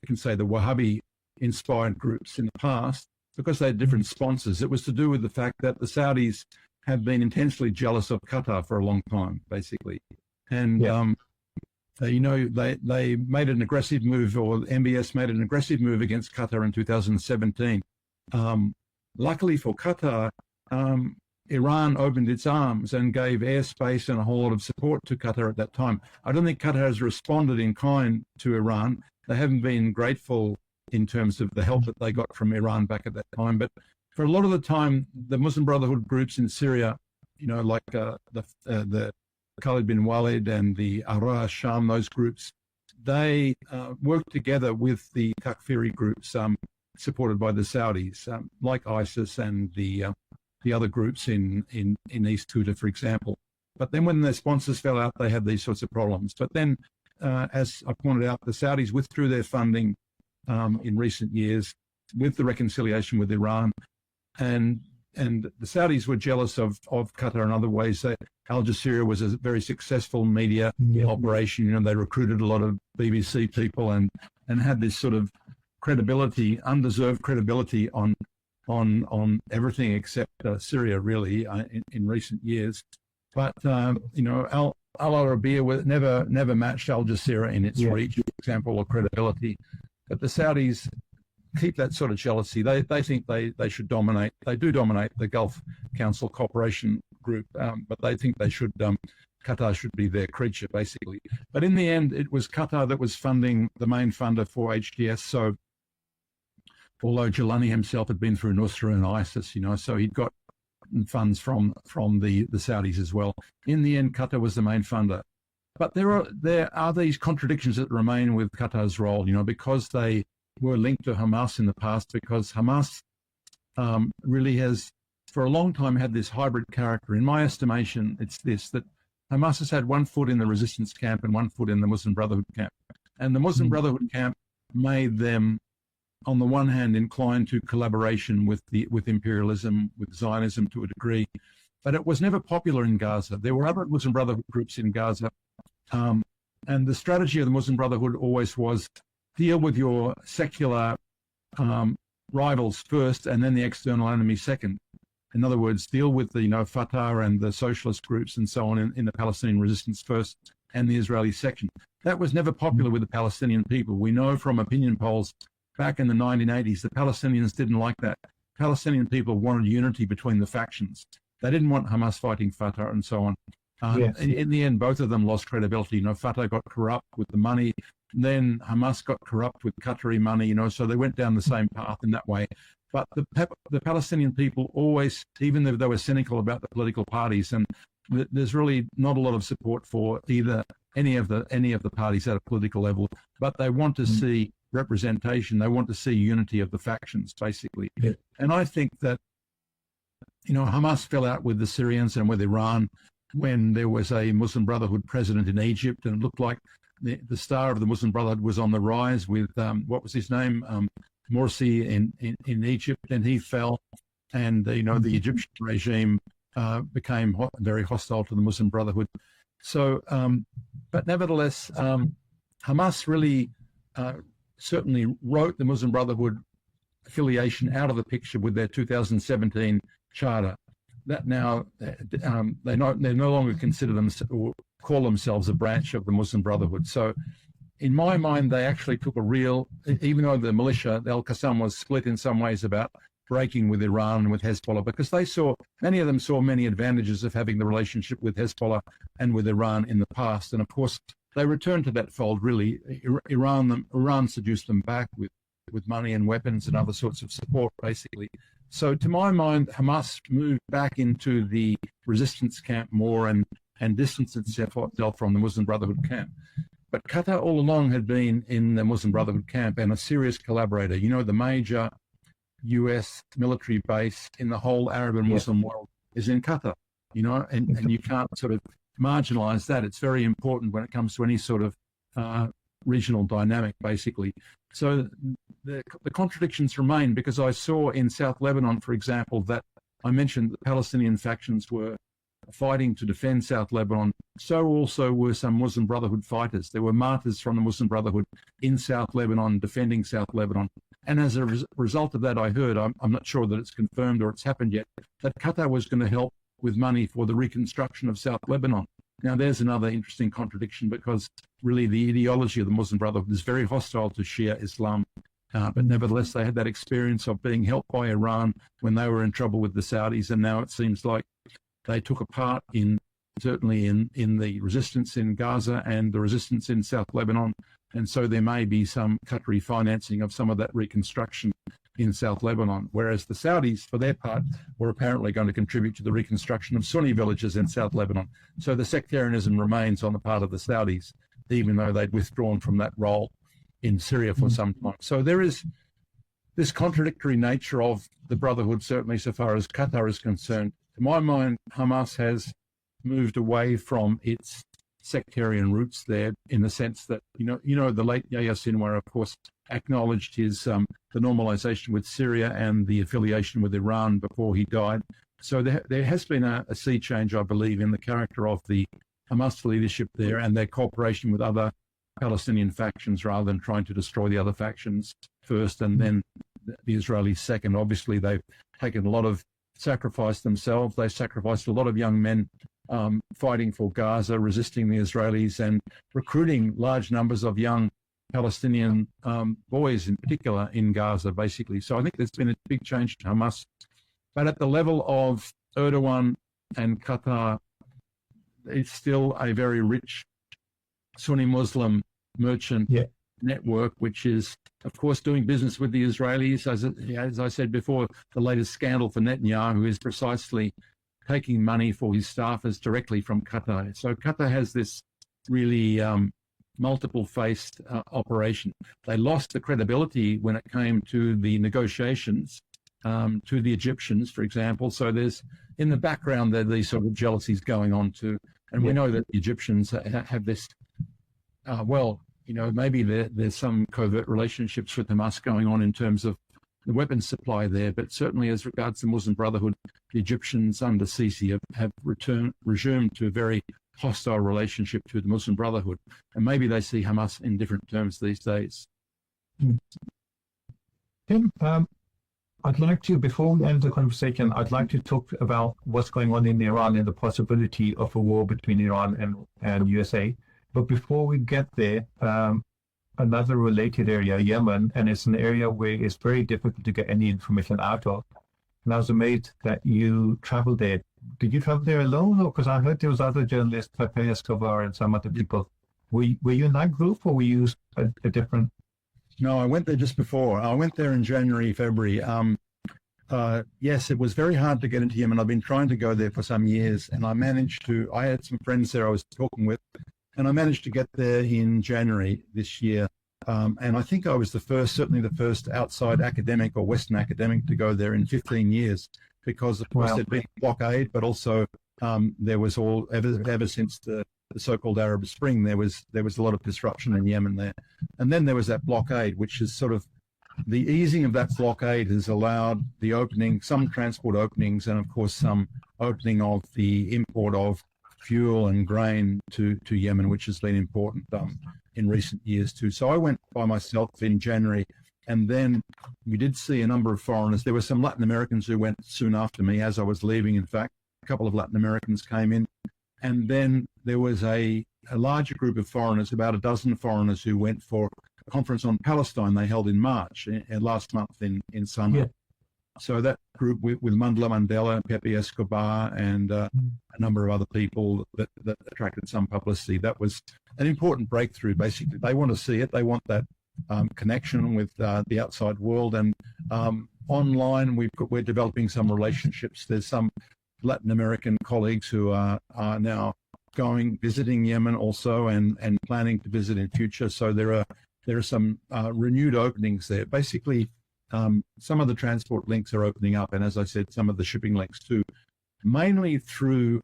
Wahhabi-inspired groups in the past, because they had different sponsors, it was to do with the fact that the Saudis have been intensely jealous of Qatar for a long time, basically. And, they made an aggressive move, or MBS made an aggressive move against Qatar in 2017. Luckily for Qatar, Iran opened its arms and gave airspace and a whole lot of support to Qatar at that time. I don't think Qatar has responded in kind to Iran. They haven't been grateful in terms of the help that they got from Iran back at that time. But for a lot of the time, the Muslim Brotherhood groups in Syria, like the Khalid bin Walid and the Ara Sham, those groups, they worked together with the Takfiri groups supported by the Saudis, like ISIS and the other groups in East Ghouta, for example. But then when their sponsors fell out, they had these sorts of problems. But then, as I pointed out, the Saudis withdrew their funding in recent years with the reconciliation with Iran. And the Saudis were jealous of Qatar in other ways. Al Jazeera was a very successful media operation. They recruited a lot of BBC people and had this sort of credibility, undeserved credibility on everything except Syria, really, in recent years. But Al Arabiya never matched Al Jazeera in its reach, for example, or credibility. But the Saudis keep that sort of jealousy. They think they should dominate. They do dominate the Gulf Council Cooperation Group, but they think Qatar should be their creature, basically. But in the end, it was Qatar that was funding, the main funder for HTS. So although Jilani himself had been through Nusra and ISIS, so he'd got funds from the Saudis as well. In the end, Qatar was the main funder. But there are these contradictions that remain with Qatar's role, because they were linked to Hamas in the past, because Hamas really has, for a long time, had this hybrid character. In my estimation, it's this, that Hamas has had one foot in the resistance camp and one foot in the Muslim Brotherhood camp. And the Muslim Brotherhood camp made them, on the one hand, inclined to collaboration with imperialism, with Zionism to a degree, but it was never popular in Gaza. There were other Muslim Brotherhood groups in Gaza, and the strategy of the Muslim Brotherhood always was deal with your secular rivals first and then the external enemy second. In other words, deal with the Fatah and the socialist groups and so on in the Palestinian resistance first and the Israeli section. That was never popular with the Palestinian people. We know from opinion polls back in the 1980s, the Palestinians didn't like that. Palestinian people wanted unity between the factions. They didn't want Hamas fighting Fatah and so on. Yes. In the end, both of them lost credibility. Fatah got corrupt with the money. Then Hamas got corrupt with Qatari money, so they went down the same path in that way. But the Palestinian people always, even though they were cynical about the political parties, and there's really not a lot of support for either any of the parties at a political level, but they want to see representation. They want to see unity of the factions, basically. Yeah. And I think that, Hamas fell out with the Syrians and with Iran when there was a Muslim Brotherhood president in Egypt, and it looked like the star of the Muslim Brotherhood was on the rise with, what was his name? Morsi in Egypt, and he fell, and the Egyptian regime became very hostile to the Muslim Brotherhood. So, but nevertheless, Hamas really certainly wrote the Muslim Brotherhood affiliation out of the picture with their 2017 charter. That now they no longer consider them or call themselves a branch of the Muslim Brotherhood. So, in my mind, they actually took a real, even though the militia, the Al-Qassam, was split in some ways about breaking with Iran and with Hezbollah, because many of them saw many advantages of having the relationship with Hezbollah and with Iran in the past. And of course, they returned to that fold, really. Iran seduced them back with money and weapons and other sorts of support, basically. So to my mind, Hamas moved back into the resistance camp more and distanced itself from the Muslim Brotherhood camp. But Qatar all along had been in the Muslim Brotherhood camp and a serious collaborator. The major US military base in the whole Arab and Muslim world is in Qatar, and you can't sort of marginalize that. It's very important when it comes to any sort of regional dynamic, basically. So the contradictions remain, because I saw in South Lebanon, for example, that I mentioned the Palestinian factions were fighting to defend South Lebanon. So also were some Muslim Brotherhood fighters. There were martyrs from the Muslim Brotherhood in South Lebanon defending South Lebanon. And as a result of that, I heard, I'm not sure that it's confirmed or it's happened yet, that Qatar was going to help with money for the reconstruction of South Lebanon. Now, there's another interesting contradiction, because really the ideology of the Muslim Brotherhood is very hostile to Shia Islam. But nevertheless, they had that experience of being helped by Iran when they were in trouble with the Saudis. And now it seems like they took a part certainly in the resistance in Gaza and the resistance in South Lebanon. And so there may be some Qatari financing of some of that reconstruction in South Lebanon, whereas the Saudis, for their part, were apparently going to contribute to the reconstruction of Sunni villages in South Lebanon. So the sectarianism remains on the part of the Saudis, even though they'd withdrawn from that role in Syria for some time. So there is this contradictory nature of the Brotherhood, certainly so far as Qatar is concerned. To my mind, Hamas has moved away from its sectarian roots there, in the sense that, the late Yahya Sinwar, of course, acknowledged his the normalization with Syria and the affiliation with Iran before he died. So there has been a sea change, I believe, in the character of the Hamas leadership there and their cooperation with other Palestinian factions, rather than trying to destroy the other factions first and then the Israelis second. Obviously, they've taken a lot of sacrifice themselves. They sacrificed a lot of young men fighting for Gaza, resisting the Israelis, and recruiting large numbers of young Palestinian boys, in particular, in Gaza, basically. So I think there's been a big change to Hamas. But at the level of Erdogan and Qatar, it's still a very rich Sunni Muslim merchant network, which is, of course, doing business with the Israelis. As I said before, the latest scandal for Netanyahu is precisely taking money for his staffers directly from Qatar. So Qatar has this really multiple-faced operation. They lost the credibility when it came to the negotiations to the Egyptians, for example. So there's, in the background, there are these sort of jealousies going on too. And we know that the Egyptians have this, maybe there's some covert relationships with Hamas going on in terms of the weapons supply there, but certainly as regards the Muslim Brotherhood, the Egyptians under Sisi have resumed to a very hostile relationship to the Muslim Brotherhood. And maybe they see Hamas in different terms these days. Tim, I'd like to, before we end the conversation, I'd like to talk about what's going on in Iran and the possibility of a war between Iran and USA. But before we get there, another related area, Yemen, and it's an area where it's very difficult to get any information out of. And I was amazed that you traveled there. Did you travel there alone? Or because I heard there was other journalists, Pepe Escobar and some other people. Were you in that group, or were you a different? No, I went there just before. I went there in January, February. Yes, it was very hard to get into Yemen. I've been trying to go there for some years, and I had some friends there I was talking with, and I managed to get there in January this year. And I think I was certainly the first outside academic or Western academic to go there in 15 years, because of course there'd been a blockade, but also there was ever since the so-called Arab Spring, there was a lot of disruption in Yemen there. And then there was that blockade, which is sort of the easing of that blockade has allowed the opening, some transport openings, and of course some opening of the import of fuel and grain to Yemen, which has been important in recent years too. So I went by myself in January, and then we did see a number of foreigners. There were some Latin Americans who went soon after me as I was leaving. In fact, a couple of Latin Americans came in, and then there was a larger group of foreigners, about a dozen foreigners, who went for a conference on Palestine they held in March, last month in summer. Yeah. So that group with Mandela Mandela, Pepe Escobar, and a number of other people that attracted some publicity. That was an important breakthrough. Basically, they want to see it. They want that connection with the outside world. And online, we're developing some relationships. There's some Latin American colleagues who are now visiting Yemen also, and planning to visit in future. So there are some renewed openings there. Basically, some of the transport links are opening up, and as I said, some of the shipping links too, mainly through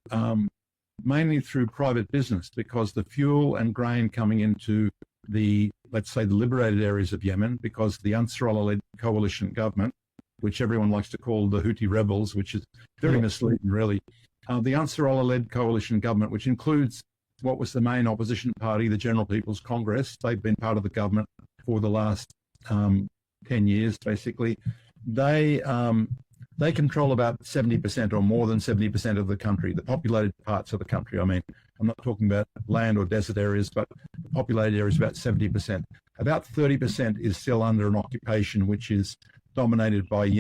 private business, because the fuel and grain coming into let's say the liberated areas of Yemen, because the Ansar Allah-led coalition government, which everyone likes to call the Houthi rebels, which is very misleading, really. The Ansar Allah-led coalition government, which includes what was the main opposition party, the General People's Congress. They've been part of the government for the last 10 years, basically. They control about 70% or more than 70% of the country, the populated parts of the country. I mean, I'm not talking about land or desert areas, but the populated areas about 70%. About 30% is still under an occupation, which is dominated by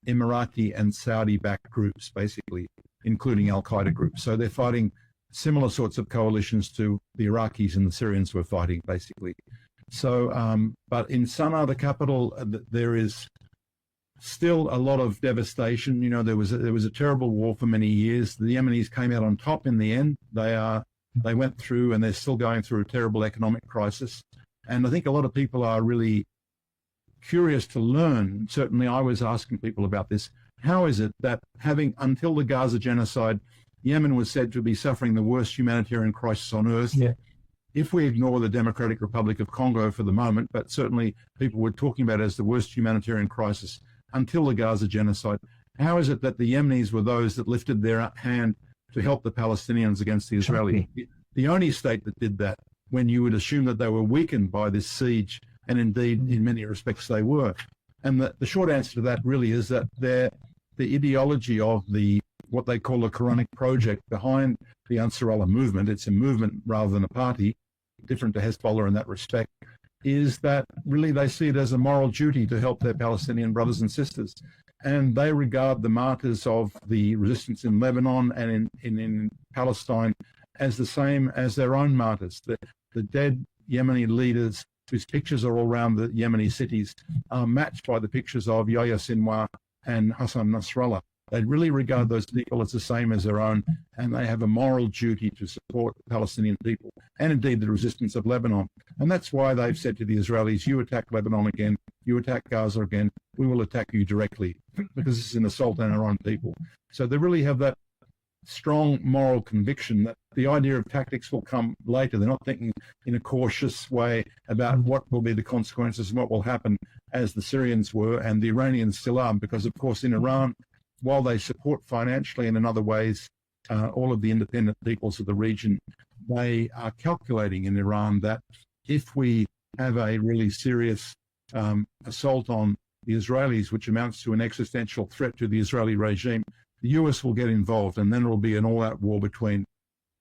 Emirati and Saudi-backed groups, basically, including Al-Qaeda groups. So they're fighting similar sorts of coalitions to the Iraqis and the Syrians were fighting, basically. So, but in Sana'a, the capital, there is still a lot of devastation. You know, there was a terrible war for many years. The Yemenis came out on top in the end. They went through, and they're still going through a terrible economic crisis. And I think a lot of people are really curious to learn. Certainly, I was asking people about this. How is it that until the Gaza genocide, Yemen was said to be suffering the worst humanitarian crisis on earth? Yeah. If we ignore the Democratic Republic of Congo for the moment, but certainly people were talking about it as the worst humanitarian crisis until the Gaza genocide, how is it that the Yemenis were those that lifted their hand to help the Palestinians against the Israelis? The only state that did that, when you would assume that they were weakened by this siege, and indeed, in many respects, they were. And the short answer to that really is that the ideology of what they call the Quranic project behind the Ansar Allah movement, it's a movement rather than a party, different to Hezbollah in that respect, is that really they see it as a moral duty to help their Palestinian brothers and sisters. And they regard the martyrs of the resistance in Lebanon and in Palestine as the same as their own martyrs. The dead Yemeni leaders whose pictures are all around the Yemeni cities are matched by the pictures of Yahya Sinwar and Hassan Nasrallah. They really regard those people as the same as their own, and they have a moral duty to support the Palestinian people and indeed the resistance of Lebanon. And that's why they've said to the Israelis, you attack Lebanon again, you attack Gaza again, we will attack you directly, because this is an assault on our own people. So they really have that strong moral conviction that the idea of tactics will come later. They're not thinking in a cautious way about what will be the consequences and what will happen, as the Syrians were and the Iranians still are, because of course in Iran, while they support financially and in other ways all of the independent peoples of the region, they are calculating in Iran that if we have a really serious assault on the Israelis, which amounts to an existential threat to the Israeli regime, the US will get involved, and then there will be an all-out war between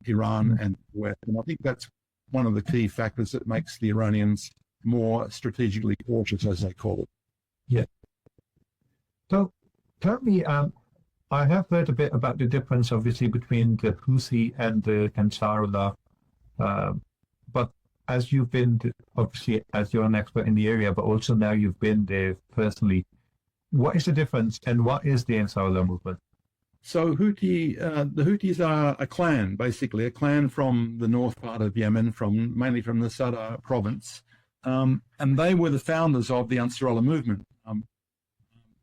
Iran and the West. And I think that's one of the key factors that makes the Iranians more strategically cautious, as they call it. Yeah. So tell me, I have heard a bit about the difference, obviously, between the Houthi and the Ansarullah. But as you've been, obviously, as you're an expert in the area, but also now you've been there personally, what is the difference and what is the Ansarullah movement? So the Houthis are a clan, basically, a clan from the north part of Yemen, mainly from the Sadr province. And they were the founders of the Ansarullah movement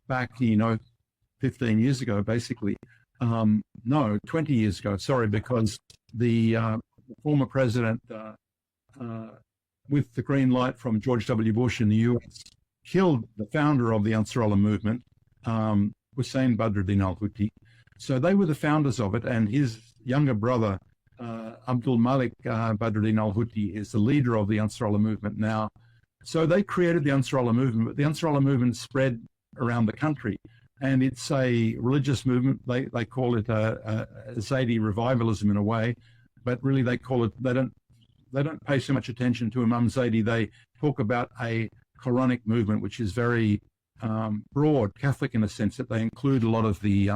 back, 15 years ago, basically. No, 20 years ago, sorry, because the former president, with the green light from George W. Bush in the US, killed the founder of the Ansarullah movement, Hussein Badruddin al-Houthi. So they were the founders of it, and his younger brother, Abdul Malik Badruddin al-Houthi, is the leader of the Ansarullah movement now. So they created the Ansarullah movement, but the Ansarullah movement spread around the country, and it's a religious movement. They call it a Zaidi revivalism in a way, but really they call it, they don't pay so much attention to Imam Zaidi. They talk about a Quranic movement, which is very broad, Catholic in a sense, that they include a lot of the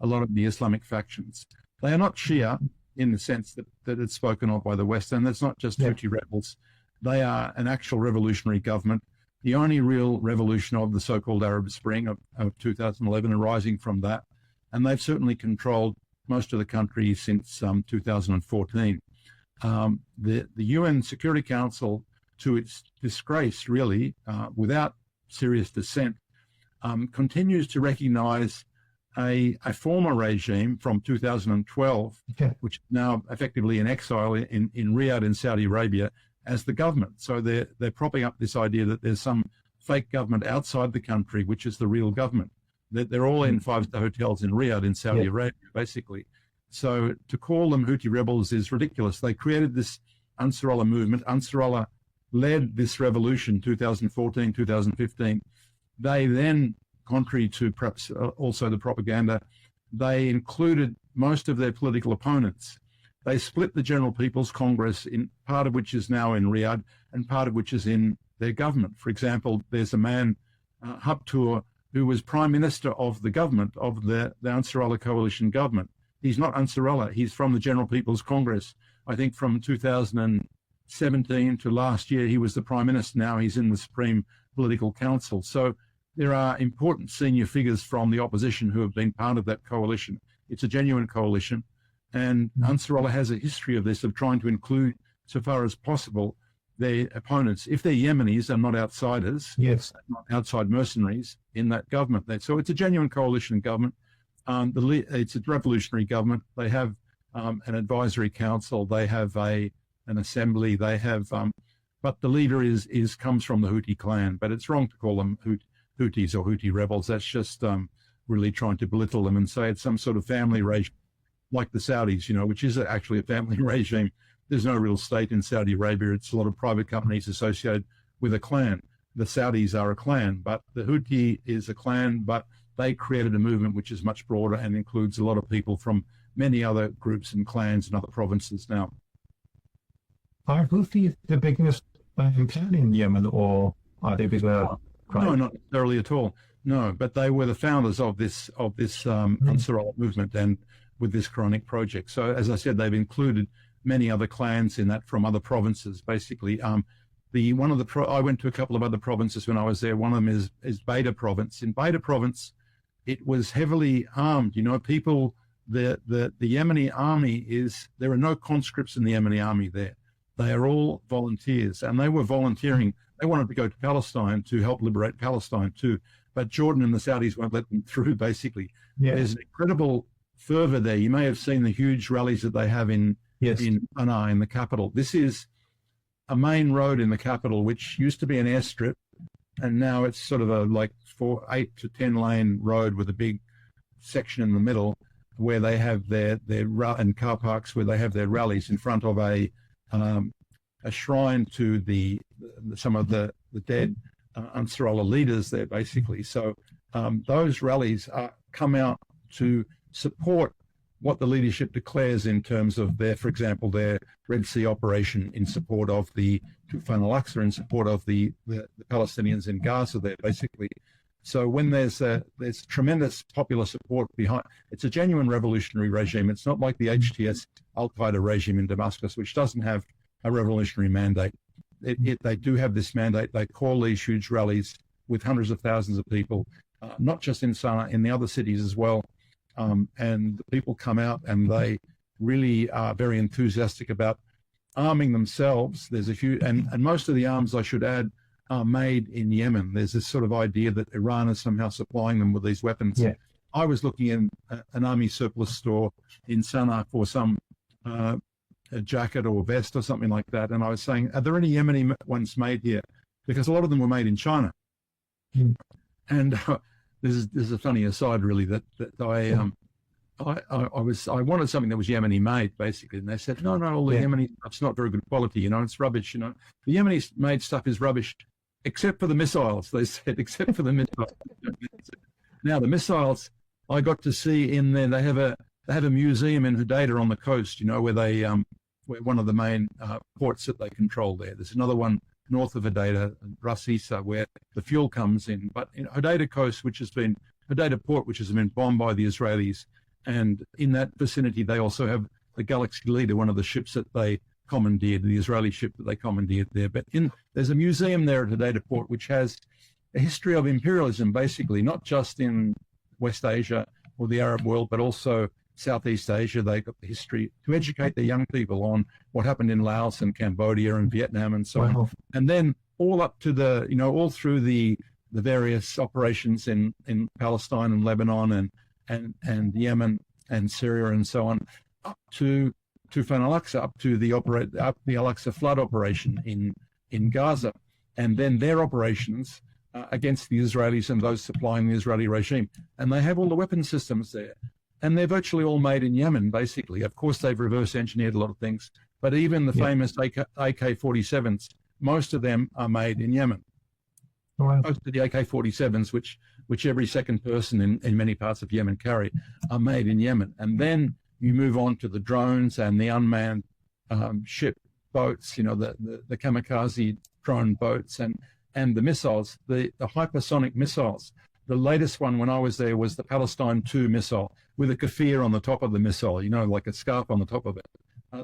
Islamic factions. They are not Shia in the sense that it's spoken of by the West, and it's not just Houthi rebels. They are an actual revolutionary government, the only real revolution of the so-called Arab Spring of 2011 arising from that, and they've certainly controlled most of the country since 2014. The UN Security Council, to its disgrace, really, without serious dissent, continues to recognize a former regime from 2012, which is now effectively in exile in Riyadh in Saudi Arabia, as the government. So they're propping up this idea that there's some fake government outside the country, which is the real government. They're all in five-star hotels in Riyadh in Saudi Arabia, basically. So to call them Houthi rebels is ridiculous. They created this Ansarullah movement. Ansarullah led this revolution, 2014, 2015. They then, contrary to perhaps also the propaganda, they included most of their political opponents. They split the General People's Congress, in part of which is now in Riyadh and part of which is in their government. For example, there's a man, Habtour, who was prime minister of the government, of the Ansarullah coalition government. He's not Ansarullah. He's from the General People's Congress. I think from 2017 to last year, he was the prime minister. Now he's in the Supreme Political Council. So there are important senior figures from the opposition who have been part of that coalition. It's a genuine coalition. And Ansarullah has a history of this, of trying to include, so far as possible, their opponents, if they're Yemenis and not outsiders, not outside mercenaries, in that government. So it's a genuine coalition government. It's a revolutionary government. They have an advisory council. They have an assembly. They have, but the leader comes from the Houthi clan. But it's wrong to call them Houthis or Houthi rebels. That's just really trying to belittle them and say it's some sort of family regime, like the Saudis, which is actually a family regime. There's no real state in Saudi Arabia. It's a lot of private companies associated with a clan. The Saudis are a clan, but the Houthi is a clan, but they created a movement which is much broader and includes a lot of people from many other groups and clans and other provinces now. Are Houthis the biggest clan in Yemen, or are they bigger? No, not necessarily at all. No, but they were the founders of this Ansarullah movement and with this Quranic project. So, as I said, they've included many other clans in that from other provinces. Basically, I went to a couple of other provinces when I was there. One of them is Beta province. In Beta province, it was heavily armed. People. The Yemeni army there are no conscripts in the Yemeni army there. They are all volunteers, and they were volunteering. They wanted to go to Palestine to help liberate Palestine too, but Jordan and the Saudis won't let them through. Basically, there's an incredible fervor there. You may have seen the huge rallies that they have in Sanaa, in the capital. This is a main road in the capital, which used to be an airstrip, and now it's sort of a 8 to 10 lane road with a big section in the middle where they have their and car parks where they have their rallies in front of a a shrine to some of the dead Ansarallah leaders there, basically. So those rallies come out to support what the leadership declares in terms of for example, their Red Sea operation in support of the Tufan al-Aqsa, in support of the Palestinians in Gaza there, basically. So when there's tremendous popular support behind, it's a genuine revolutionary regime. It's not like the HTS Al-Qaeda regime in Damascus, which doesn't have a revolutionary mandate. They do have this mandate. They call these huge rallies with hundreds of thousands of people, not just in Sana'a, in the other cities as well. And the people come out and they really are very enthusiastic about arming themselves. There's a few, and most of the arms, I should add, are made in Yemen. There's this sort of idea that Iran is somehow supplying them with these weapons. Yeah. I was looking in an army surplus store in Sana'a for some a jacket or vest or something like that, and I was saying, are there any Yemeni ones made here? Because a lot of them were made in China. And this is a funny aside, really, that I wanted something that was Yemeni made, basically, and they said, no, all the Yemeni stuff's not very good quality, it's rubbish, The Yemeni made stuff is rubbish, except for the missiles, they said, except for the missiles. Now, the missiles, I got to see in there, they have a museum in Hodeidah on the coast, where they, where one of the main ports that they control there. There's another one north of Hodeidah, Ras Isa, where the fuel comes in. But in Hodeidah coast, Hodeidah port, which has been bombed by the Israelis, and in that vicinity, they also have the Galaxy Leader, one of the ships that they commandeered, the Israeli ship that they commandeered there. But there's a museum there at Hodeidah port, which has a history of imperialism, basically, not just in West Asia or the Arab world, but also Southeast Asia. They got the history to educate their young people on what happened in Laos and Cambodia and Vietnam and so on. And then all up to all through the various operations in Palestine and Lebanon and Yemen and Syria and so on, up to Tufan al-Aqsa, up to the Al-Aqsa flood operation in Gaza, and then their operations against the Israelis and those supplying the Israeli regime. And they have all the weapon systems there. And they're virtually all made in Yemen, basically. Of course, they've reverse engineered a lot of things, but even the famous AK-47s, most of them are made in Yemen. Most of the AK-47s, which every second person in many parts of Yemen carry, are made in Yemen. And then you move on to the drones and the unmanned ship boats, the kamikaze drone boats and the missiles, the hypersonic missiles. The latest one when I was there was the Palestine 2 missile with a kafir on the top of the missile, like a scarf on the top of it.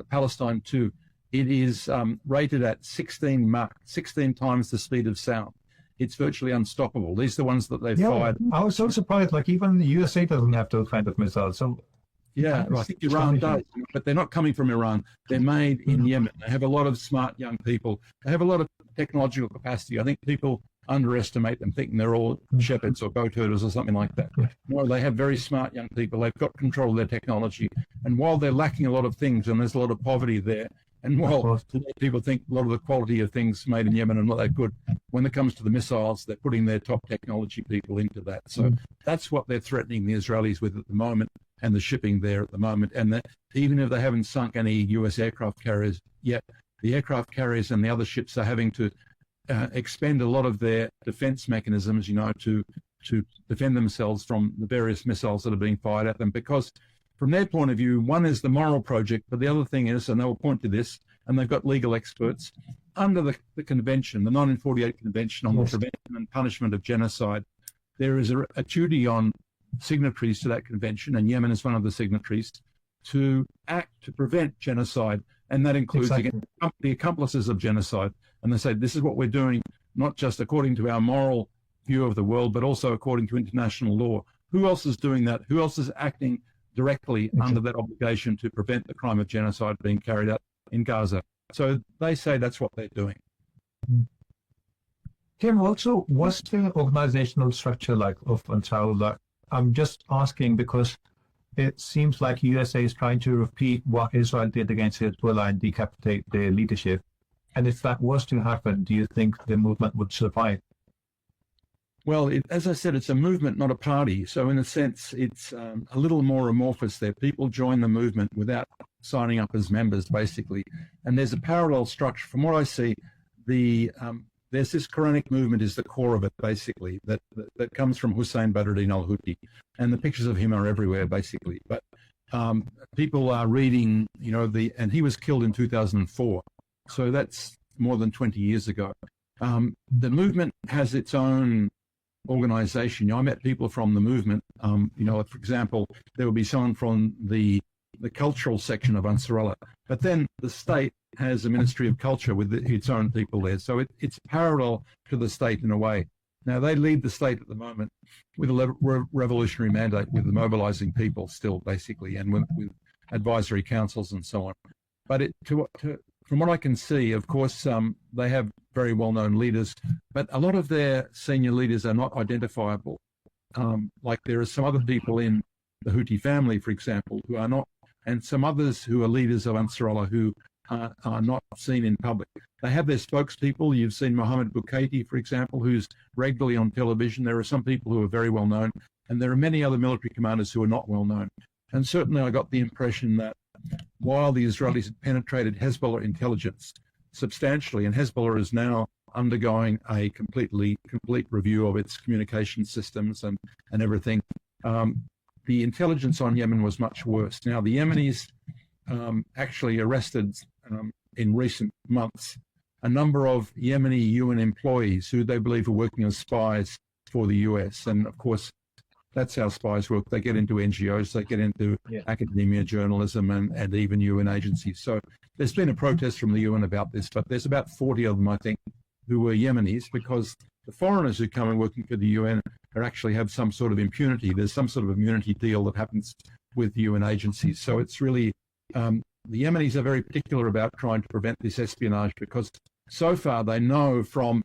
Palestine 2. It is rated at 16 Mach, 16 times the speed of sound. It's virtually unstoppable. These are the ones that they've fired. I was so surprised, like even the USA doesn't have those kind of missiles. So yeah, I think Iran does, but they're not coming from Iran. They're made in Yemen. They have a lot of smart young people. They have a lot of technological capacity. I think people underestimate them, thinking they're all shepherds or goat herders or something like that. No, they have very smart young people. They've got control of their technology. And while they're lacking a lot of things, and there's a lot of poverty there, and while people think a lot of the quality of things made in Yemen are not that good, when it comes to the missiles, they're putting their top technology people into that. So that's what they're threatening the Israelis with at the moment, and the shipping there at the moment. And that even if they haven't sunk any US aircraft carriers yet, the aircraft carriers and the other ships are having to expend a lot of their defense mechanisms, to defend themselves from the various missiles that are being fired at them. Because from their point of view, one is the moral project, but the other thing is, and they will point to this, and they've got legal experts, under the convention, the 1948 Convention on the Prevention and Punishment of Genocide, there is a duty on signatories to that convention, and Yemen is one of the signatories, to act to prevent genocide, and that includes against the accomplices of genocide. And they say, this is what we're doing, not just according to our moral view of the world, but also according to international law. Who else is doing that? Who else is acting directly under that obligation to prevent the crime of genocide being carried out in Gaza? So they say that's what they're doing. Tim, also, what's the organizational structure like of Ansarullah? I'm just asking because it seems like USA is trying to repeat what Israel did against Hezbollah and decapitate their leadership. And if that was to happen, do you think the movement would survive? Well, as I said, it's a movement, not a party. So in a sense, it's a little more amorphous there. People join the movement without signing up as members, basically. And there's a parallel structure. From what I see, there's this Quranic movement is the core of it, basically, that comes from Hussein Badruddin al-Houthi. And the pictures of him are everywhere, basically. But people are reading, and he was killed in 2004. So that's more than 20 years ago. The movement has its own organization. I met people from the movement. For example, there will be someone from the cultural section of Ansarallah, but then the state has a Ministry of Culture with its own people there. So it's parallel to the state in a way. Now they lead the state at the moment with a revolutionary mandate, with the mobilizing people still, basically, and with advisory councils and so on. But from what I can see, of course, they have very well-known leaders, but a lot of their senior leaders are not identifiable. Like there are some other people in the Houthi family, for example, who are not, and some others who are leaders of Ansarallah who are not seen in public. They have their spokespeople. You've seen Mohammed Boukaiti, for example, who's regularly on television. There are some people who are very well-known, and there are many other military commanders who are not well-known. And certainly I got the impression that while the Israelis had penetrated Hezbollah intelligence substantially, and Hezbollah is now undergoing a complete review of its communication systems and everything, the intelligence on Yemen was much worse. Now, the Yemenis actually arrested in recent months a number of Yemeni UN employees who they believe are working as spies for the US. And of course, that's how spies work. They get into NGOs, they get into academia, journalism, and even UN agencies. So there's been a protest from the UN about this, but there's about 40 of them, I think, who were Yemenis, because the foreigners who come and working for the UN actually have some sort of impunity. There's some sort of immunity deal that happens with UN agencies. So it's really, the Yemenis are very particular about trying to prevent this espionage, because so far they know from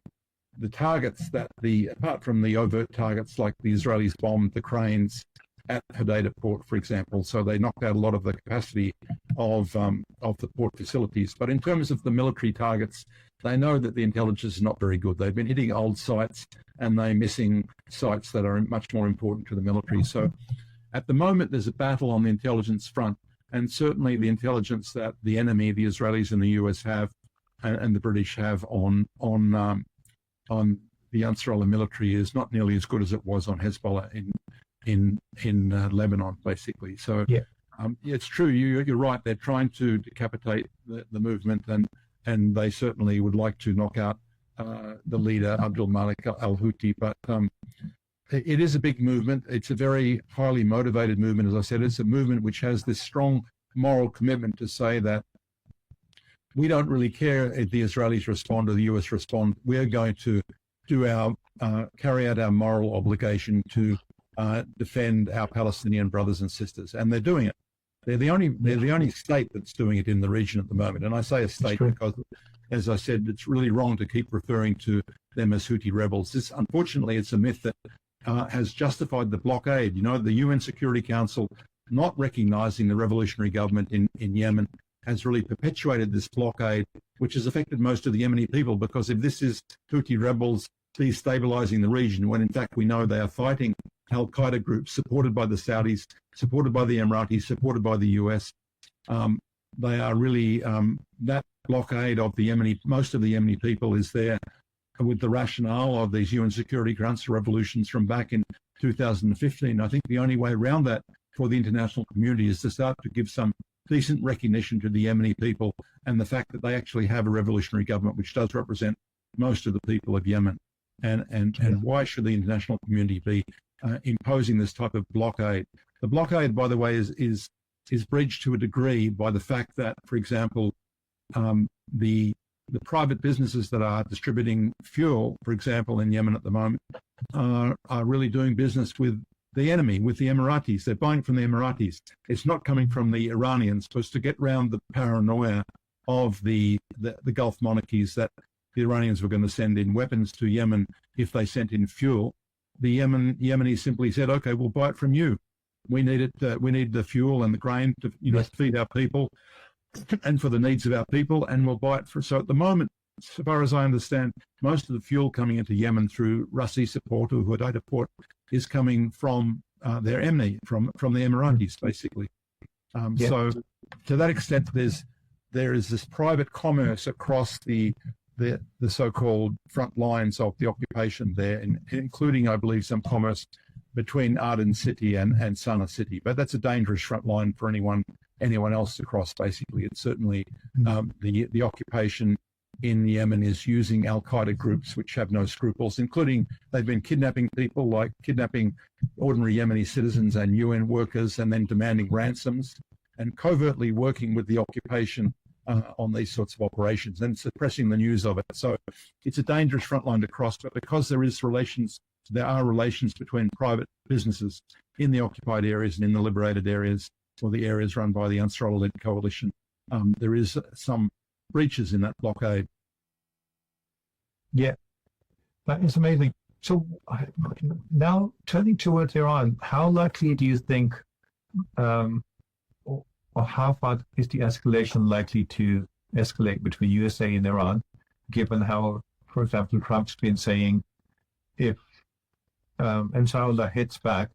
the targets that apart from the overt targets, like the Israelis bombed the cranes at Hodeidah port, for example, so they knocked out a lot of the capacity of the port facilities. But in terms of the military targets, they know that the intelligence is not very good. They've been hitting old sites, and they're missing sites that are much more important to the military. So at the moment, there's a battle on the intelligence front, and certainly the intelligence that the enemy, the Israelis and the US have, and the British have on the Ansarallah military is not nearly as good as it was on Hezbollah in Lebanon, basically. So it's true. You're right. They're trying to decapitate the movement, and they certainly would like to knock out the leader, Abdul Malik al-Houthi. But it is a big movement. It's a very highly motivated movement. As I said, it's a movement which has this strong moral commitment to say that we don't really care if the Israelis respond or the US respond. We're going to carry out our moral obligation to defend our Palestinian brothers and sisters, and they're doing it. They're the only state that's doing it in the region at the moment. And I say a state because, as I said, it's really wrong to keep referring to them as Houthi rebels. Unfortunately, it's a myth that has justified the blockade. The UN Security Council not recognizing the revolutionary government in Yemen has really perpetuated this blockade, which has affected most of the Yemeni people, because if this is Houthi rebels destabilizing the region, when in fact we know they are fighting al-Qaeda groups supported by the Saudis, supported by the Emiratis, supported by the US, they are really, that blockade of most of the Yemeni people is there with the rationale of these UN Security Council revolutions from back in 2015. I think the only way around that for the international community is to start to give some decent recognition to the Yemeni people and the fact that they actually have a revolutionary government which does represent most of the people of Yemen. And why should the international community be imposing this type of blockade? The blockade, by the way, is bridged to a degree by the fact that, for example, the private businesses that are distributing fuel, for example, in Yemen at the moment, are really doing business with the enemy, with the Emiratis. They're buying from the Emiratis. It's not coming from the Iranians, because to get round the paranoia of the Gulf monarchies that the Iranians were going to send in weapons to Yemen if they sent in fuel, the Yemenis simply said, okay, we'll buy it from you. We need it. We need the fuel and the grain to feed our people and for the needs of our people, and we'll buy it for. So at the moment, so far as I understand, most of the fuel coming into Yemen through Ras Isa port or Hodeidah port is coming from their Emni, from the Emiratis, basically. So to that extent, there is this private commerce across the so-called front lines of the occupation there, including, I believe, some commerce between Aden City and Sana'a City. But that's a dangerous front line for anyone else to cross, basically. It's certainly the occupation in Yemen is using al-Qaeda groups which have no scruples, including they've been kidnapping people, like kidnapping ordinary Yemeni citizens and UN workers, and then demanding ransoms, and covertly working with the occupation on these sorts of operations and suppressing the news of it. So it's a dangerous front line to cross, but because there are relations between private businesses in the occupied areas and in the liberated areas, or the areas run by the Ansarullah-led coalition, there is some breaches in that blockade. Yeah, that is amazing. So now turning towards Iran, how likely do you think, or how far is the escalation likely to escalate between USA and Iran, given how, for example, Trump's been saying if Ansarullah hits back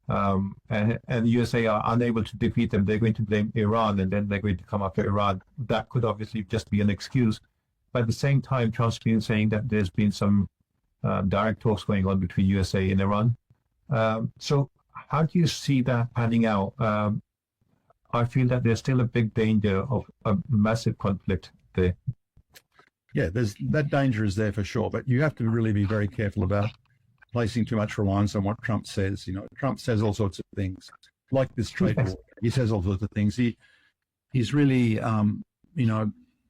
and the USA are unable to defeat them, they're going to blame Iran, and then they're going to come after Iran. That could obviously just be an excuse. But at the same time, Trump's been saying that there's been some direct talks going on between USA and Iran. So how do you see that panning out? I feel that there's still a big danger of a massive conflict there. Yeah, that danger is there for sure, but you have to really be very careful about placing too much reliance on what Trump says. You know, Trump says all sorts of things, like this trade war. He says all sorts of things. He's really,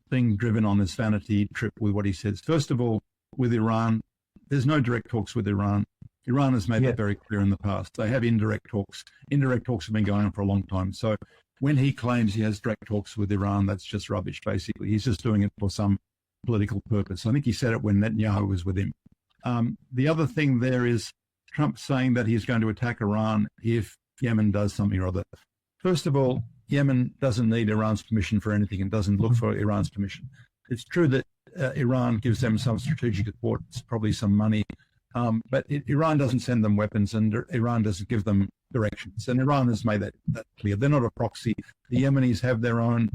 being driven on this vanity trip with what he says. First of all, with Iran, there's no direct talks with Iran. Iran has made that very clear in the past. They have indirect talks. Indirect talks have been going on for a long time. So when he claims he has direct talks with Iran, that's just rubbish, basically. He's just doing it for some political purpose. I think he said it when Netanyahu was with him. The other thing there is Trump saying that he's going to attack Iran if Yemen does something or other. First of all, Yemen doesn't need Iran's permission for anything and doesn't look for Iran's permission. It's true that Iran gives them some strategic support, probably some money, but Iran doesn't send them weapons, and Iran doesn't give them directions. And Iran has made that clear. They're not a proxy. The Yemenis have their own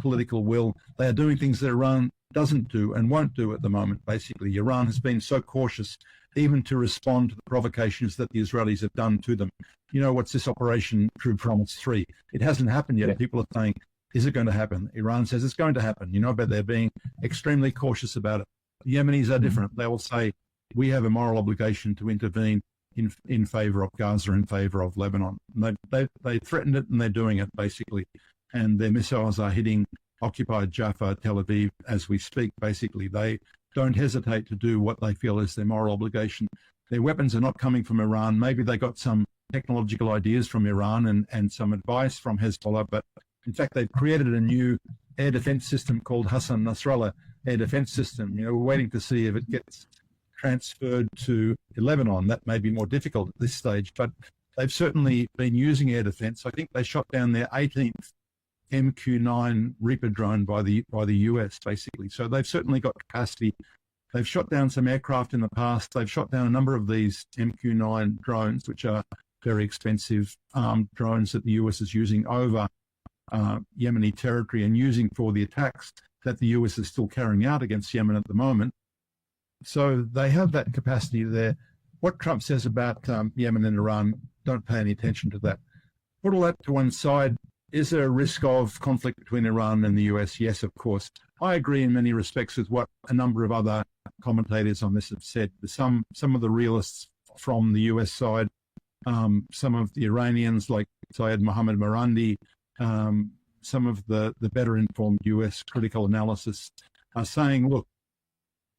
political will. They are doing things that Iran doesn't do and won't do at the moment, basically. Iran has been so cautious even to respond to the provocations that the Israelis have done to them. You know, what's this Operation True Promise 3? It hasn't happened yet. People are saying, is it going to happen? Iran says it's going to happen, but they're being extremely cautious about it. The Yemenis are different. They will say, we have a moral obligation to intervene in favor of Gaza, in favor of Lebanon. And they threatened it, and they're doing it, basically. And their missiles are hitting occupied Jaffa, Tel Aviv, as we speak, basically. They don't hesitate to do what they feel is their moral obligation. Their weapons are not coming from Iran. Maybe they got some technological ideas from Iran and some advice from Hezbollah, but in fact, they've created a new air defense system called Hassan Nasrallah air defense system. We're waiting to see if it gets transferred to Lebanon. That may be more difficult at this stage, but they've certainly been using air defense. I think they shot down their 18th MQ-9 Reaper drone by the US, basically. So they've certainly got capacity. They've shot down some aircraft in the past. They've shot down a number of these MQ-9 drones, which are very expensive drones that the US is using over Yemeni territory and using for the attacks that the US is still carrying out against Yemen at the moment. So they have that capacity there. What Trump says about Yemen and Iran, don't pay any attention to that. Put all that to one side. Is there a risk of conflict between Iran and the US? Yes, of course. I agree in many respects with what a number of other commentators on this have said. Some of the realists from the US side, some of the Iranians like Syed Mohammed Marandi, some of the better informed US critical analysis are saying, look,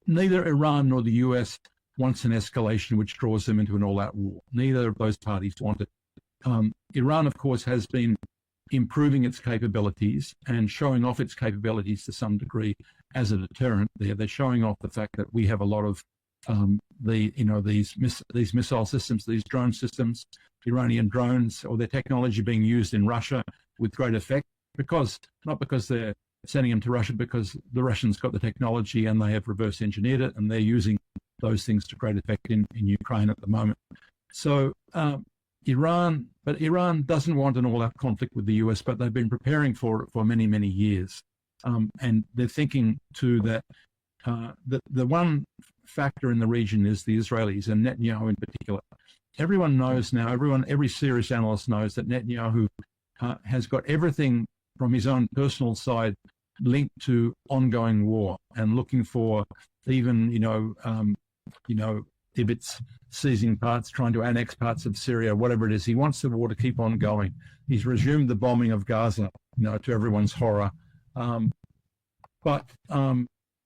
neither Iran nor the US wants an escalation which draws them into an all-out war. Neither of those parties want it. Iran, of course, has been improving its capabilities and showing off its capabilities to some degree as a deterrent. They're showing off the fact that we have a lot of these missile systems, these drone systems, Iranian drones, or their technology being used in Russia with great effect, not because they're sending them to Russia because the Russians got the technology and they have reverse engineered it, and they're using those things to great effect in Ukraine at the moment. So Iran doesn't want an all-out conflict with the US, but they've been preparing for it for many, many years. And they're thinking too that the one factor in the region is the Israelis, and Netanyahu in particular. Everyone knows now, every serious analyst knows that Netanyahu has got everything from his own personal side linked to ongoing war and looking for even, if it's seizing parts, trying to annex parts of Syria, whatever it is, he wants the war to keep on going. He's resumed the bombing of Gaza, to everyone's horror. But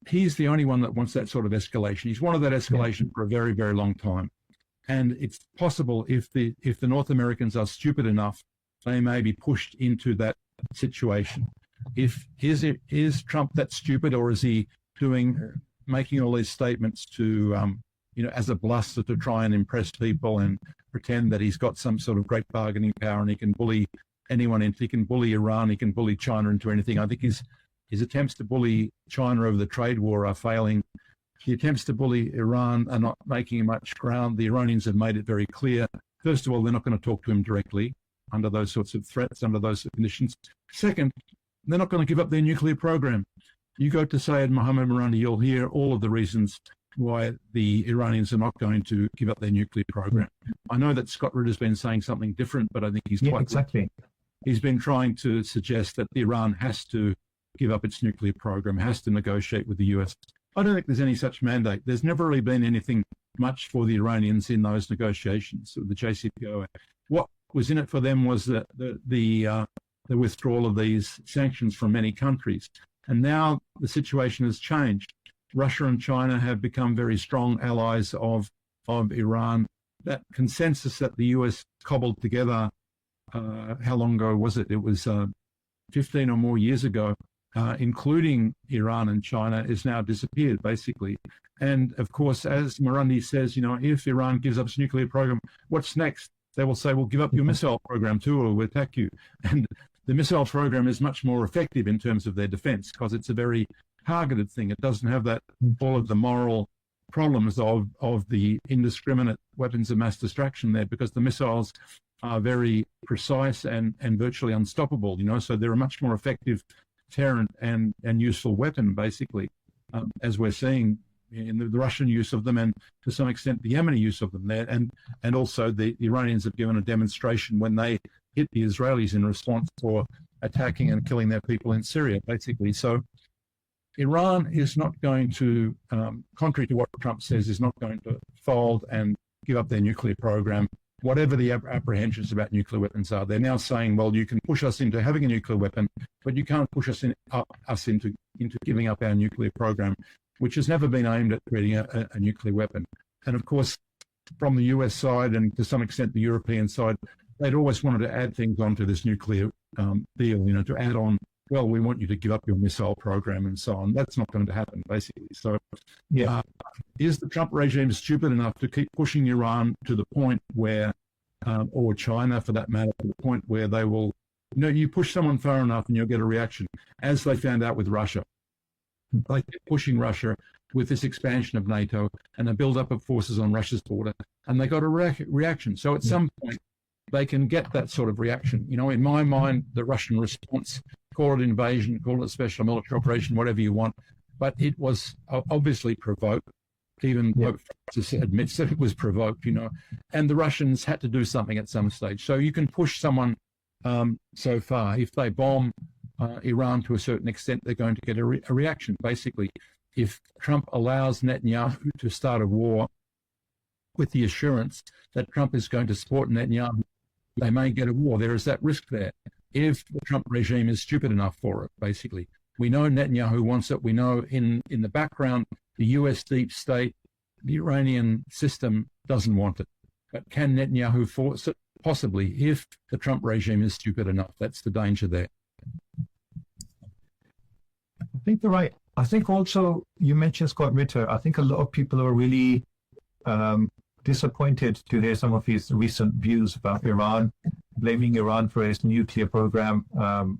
he's the only one that wants that sort of escalation. He's wanted that escalation for a very, very long time. And it's possible if the North Americans are stupid enough, they may be pushed into that situation. Is Trump that stupid, or is he making all these statements to, as a bluster to try and impress people and pretend that he's got some sort of great bargaining power and he can bully anyone into, he can bully Iran, he can bully China into anything. I think his attempts to bully China over the trade war are failing. The attempts to bully Iran are not making much ground. The Iranians have made it very clear. First of all, they're not going to talk to him directly under those sorts of threats, under those conditions. Second, they're not going to give up their nuclear program. You go to Sayed Mohammed Marandi, you'll hear all of the reasons why the Iranians are not going to give up their nuclear program. I know that Scott Ritter's been saying something different, but I think he's quite exactly. He's been trying to suggest that Iran has to give up its nuclear program, has to negotiate with the US. I don't think there's any such mandate. There's never really been anything much for the Iranians in those negotiations with the JCPOA. What was in it for them was the withdrawal of these sanctions from many countries. And now the situation has changed. Russia and China have become very strong allies of Iran. That consensus that the US cobbled together, how long ago was it? It was 15 or more years ago, including Iran and China, is now disappeared, basically. And of course, as Marandi says, if Iran gives up its nuclear program, what's next? They will say, well, give up your missile program too, or we'll attack you. And the missile program is much more effective in terms of their defense because it's a very targeted thing. It doesn't have all of the moral problems of the indiscriminate weapons of mass destruction there, because the missiles are very precise and virtually unstoppable, so they're a much more effective deterrent and useful weapon, basically, as we're seeing in the Russian use of them, and to some extent the Yemeni use of them there. And also the Iranians have given a demonstration when they hit the Israelis in response for attacking and killing their people in Syria, basically. So Iran is not going to, contrary to what Trump says, is not going to fold and give up their nuclear program, whatever the apprehensions about nuclear weapons are. They're now saying, well, you can push us into having a nuclear weapon, but you can't push us into giving up our nuclear program, which has never been aimed at creating a nuclear weapon. And of course, from the US side and to some extent the European side, they'd always wanted to add things onto this nuclear deal, to add on, well, we want you to give up your missile program and so on. That's not going to happen, basically. So is the Trump regime stupid enough to keep pushing Iran to the point where, or China for that matter, to the point where they will, you push someone far enough and you'll get a reaction, as they found out with Russia. They kept pushing Russia with this expansion of NATO and a build-up of forces on Russia's border, and they got a reaction. So at some point, they can get that sort of reaction. In my mind, the Russian response, call it invasion, call it a special military operation, whatever you want, but it was obviously provoked. Even Pope Francis admits that it was provoked, and the Russians had to do something at some stage. So you can push someone so far. If they bomb Iran to a certain extent, they're going to get a reaction. Basically, if Trump allows Netanyahu to start a war with the assurance that Trump is going to support Netanyahu, they may get a war. There is that risk there. If the Trump regime is stupid enough for it, basically. We know Netanyahu wants it. We know in the background, the US deep state, the Iranian system doesn't want it. But can Netanyahu force it? Possibly, if the Trump regime is stupid enough. That's the danger there. I think you're right. I think also you mentioned Scott Ritter. I think a lot of people are really disappointed to hear some of his recent views about Iran. blaming Iran for its nuclear program,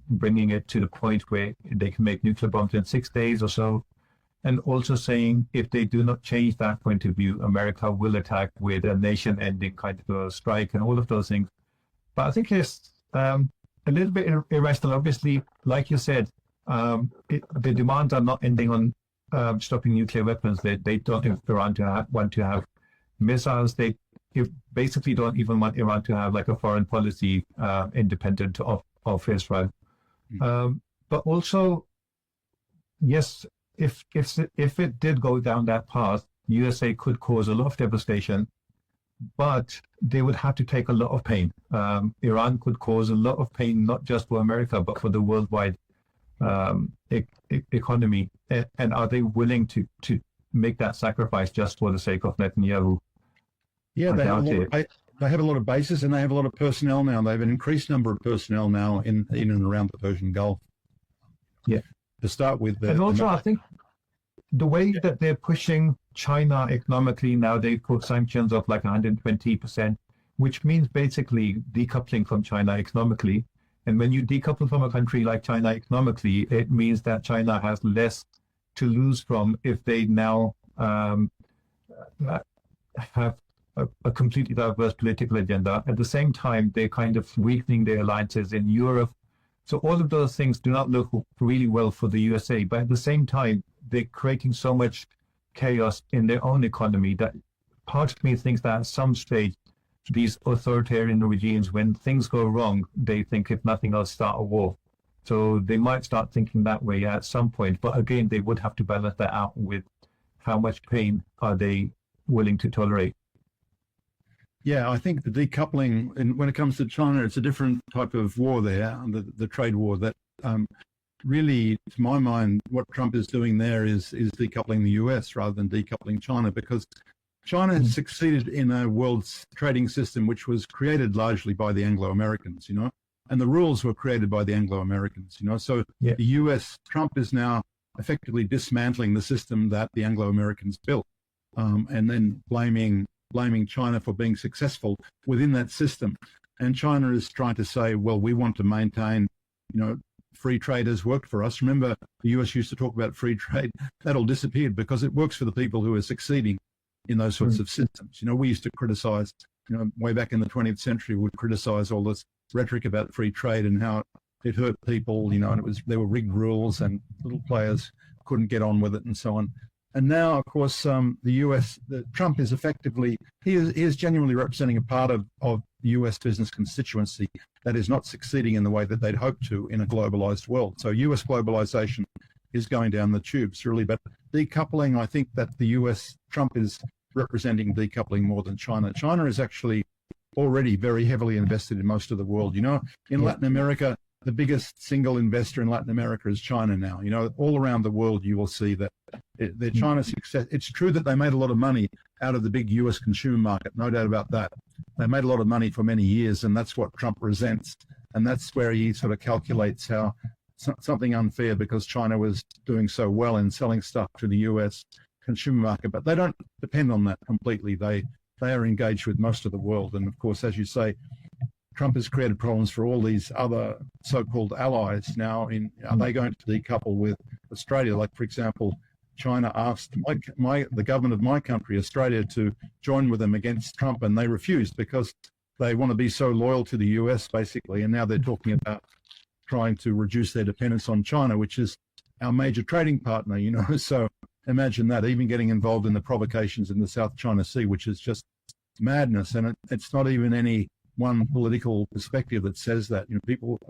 bringing it to the point where they can make nuclear bombs in 6 days or so, and also saying if they do not change that point of view, America will attack with a nation-ending kind of a strike and all of those things. But I think it's a little bit irrational. Obviously, like you said, the demands are not ending on stopping nuclear weapons. They don't want Iran to want to have missiles. They basically don't even want Iran to have like a foreign policy independent of Israel. But also, yes, if it did go down that path, USA could cause a lot of devastation, but they would have to take a lot of pain. Iran could cause a lot of pain, not just for America, but for the worldwide economy. And are they willing to make that sacrifice just for the sake of Netanyahu? Yeah, they have a lot of bases and they have a lot of personnel now. They have an increased number of personnel now in and around the Persian Gulf. Yeah. To start with. And also, I think the way that they're pushing China economically now, they put sanctions of like 120%, which means basically decoupling from China economically. And when you decouple from a country like China economically, it means that China has less to lose from if they now have a completely diverse political agenda. At the same time, they're kind of weakening their alliances in Europe. So all of those things do not look really well for the USA. But at the same time, they're creating so much chaos in their own economy that part of me thinks that at some stage, these authoritarian regimes, when things go wrong, they think, if nothing else, start a war. So they might start thinking that way at some point. But again, they would have to balance that out with how much pain are they willing to tolerate. Yeah, I think the decoupling, and when it comes to China, it's a different type of war there, the trade war that really, to my mind, what Trump is doing there is decoupling the US rather than decoupling China, because China has succeeded in a world trading system which was created largely by the Anglo-Americans, and the rules were created by the Anglo-Americans, So the US, Trump is now effectively dismantling the system that the Anglo-Americans built, and then blaming China for being successful within that system. And China is trying to say, well, we want to maintain, free trade has worked for us. Remember, the US used to talk about free trade. That all disappeared because it works for the people who are succeeding in those sorts of systems. We used to criticize, way back in the 20th century, would criticize all this rhetoric about free trade and how it hurt people, and there were rigged rules and little players couldn't get on with it and so on. And now, of course, the US, Trump is effectively, he is genuinely representing a part of the US business constituency that is not succeeding in the way that they'd hoped to in a globalized world. So US globalization is going down the tubes, really. But decoupling, I think that the US, Trump is representing decoupling more than China. China is actually already very heavily invested in most of the world. In Latin America, the biggest single investor in Latin America is China now. All around the world, you will see that their China success. It's true that they made a lot of money out of the big US consumer market, no doubt about that. They made a lot of money for many years, and that's what Trump resents. And that's where he sort of calculates how something unfair because China was doing so well in selling stuff to the US consumer market. But they don't depend on that completely. They are engaged with most of the world. And of course, as you say, Trump has created problems for all these other so-called allies now. Are they going to decouple with Australia? Like, for example, China asked the government of my country, Australia, to join with them against Trump, and they refused because they want to be so loyal to the US, basically. And now they're talking about trying to reduce their dependence on China, which is our major trading partner, So imagine that, even getting involved in the provocations in the South China Sea, which is just madness. And it's not even any one political perspective that says that. People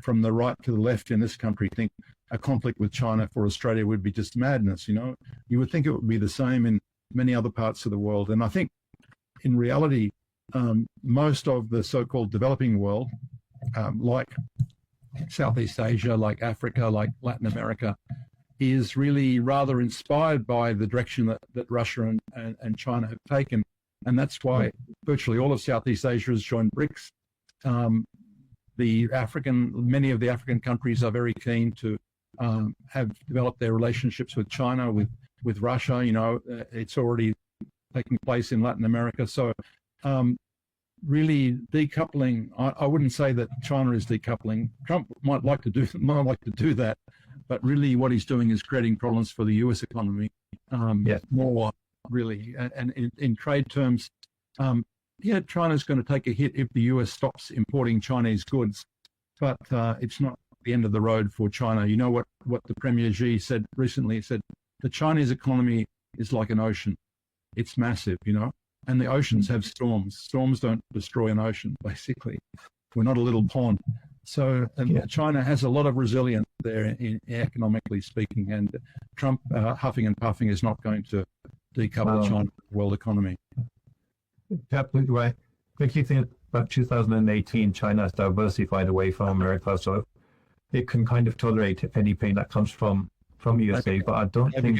from the right to the left in this country think a conflict with China for Australia would be just madness. You would think it would be the same in many other parts of the world. And I think in reality, most of the so-called developing world, like Southeast Asia, like Africa, like Latin America, is really rather inspired by the direction that Russia and China have taken. And that's why virtually all of Southeast Asia has joined BRICS. Many of the African countries are very keen to have developed their relationships with China, with Russia. It's already taking place in Latin America. So really decoupling, I wouldn't say that China is decoupling. Trump might like to do that, but really what he's doing is creating problems for the US economy more, really. And in trade terms, China's going to take a hit if the US stops importing Chinese goods, but it's not the end of the road for China. You know what the Premier Xi said recently? He said, the Chinese economy is like an ocean. It's massive, and the oceans have storms. Storms don't destroy an ocean, basically. We're not a little pond. So China has a lot of resilience there, economically speaking, and Trump huffing and puffing is not going to decouple China from the world economy. Absolutely right. Quickly think about 2018, China has diversified away from America, so it can kind of tolerate any pain that comes from USA, but I don't think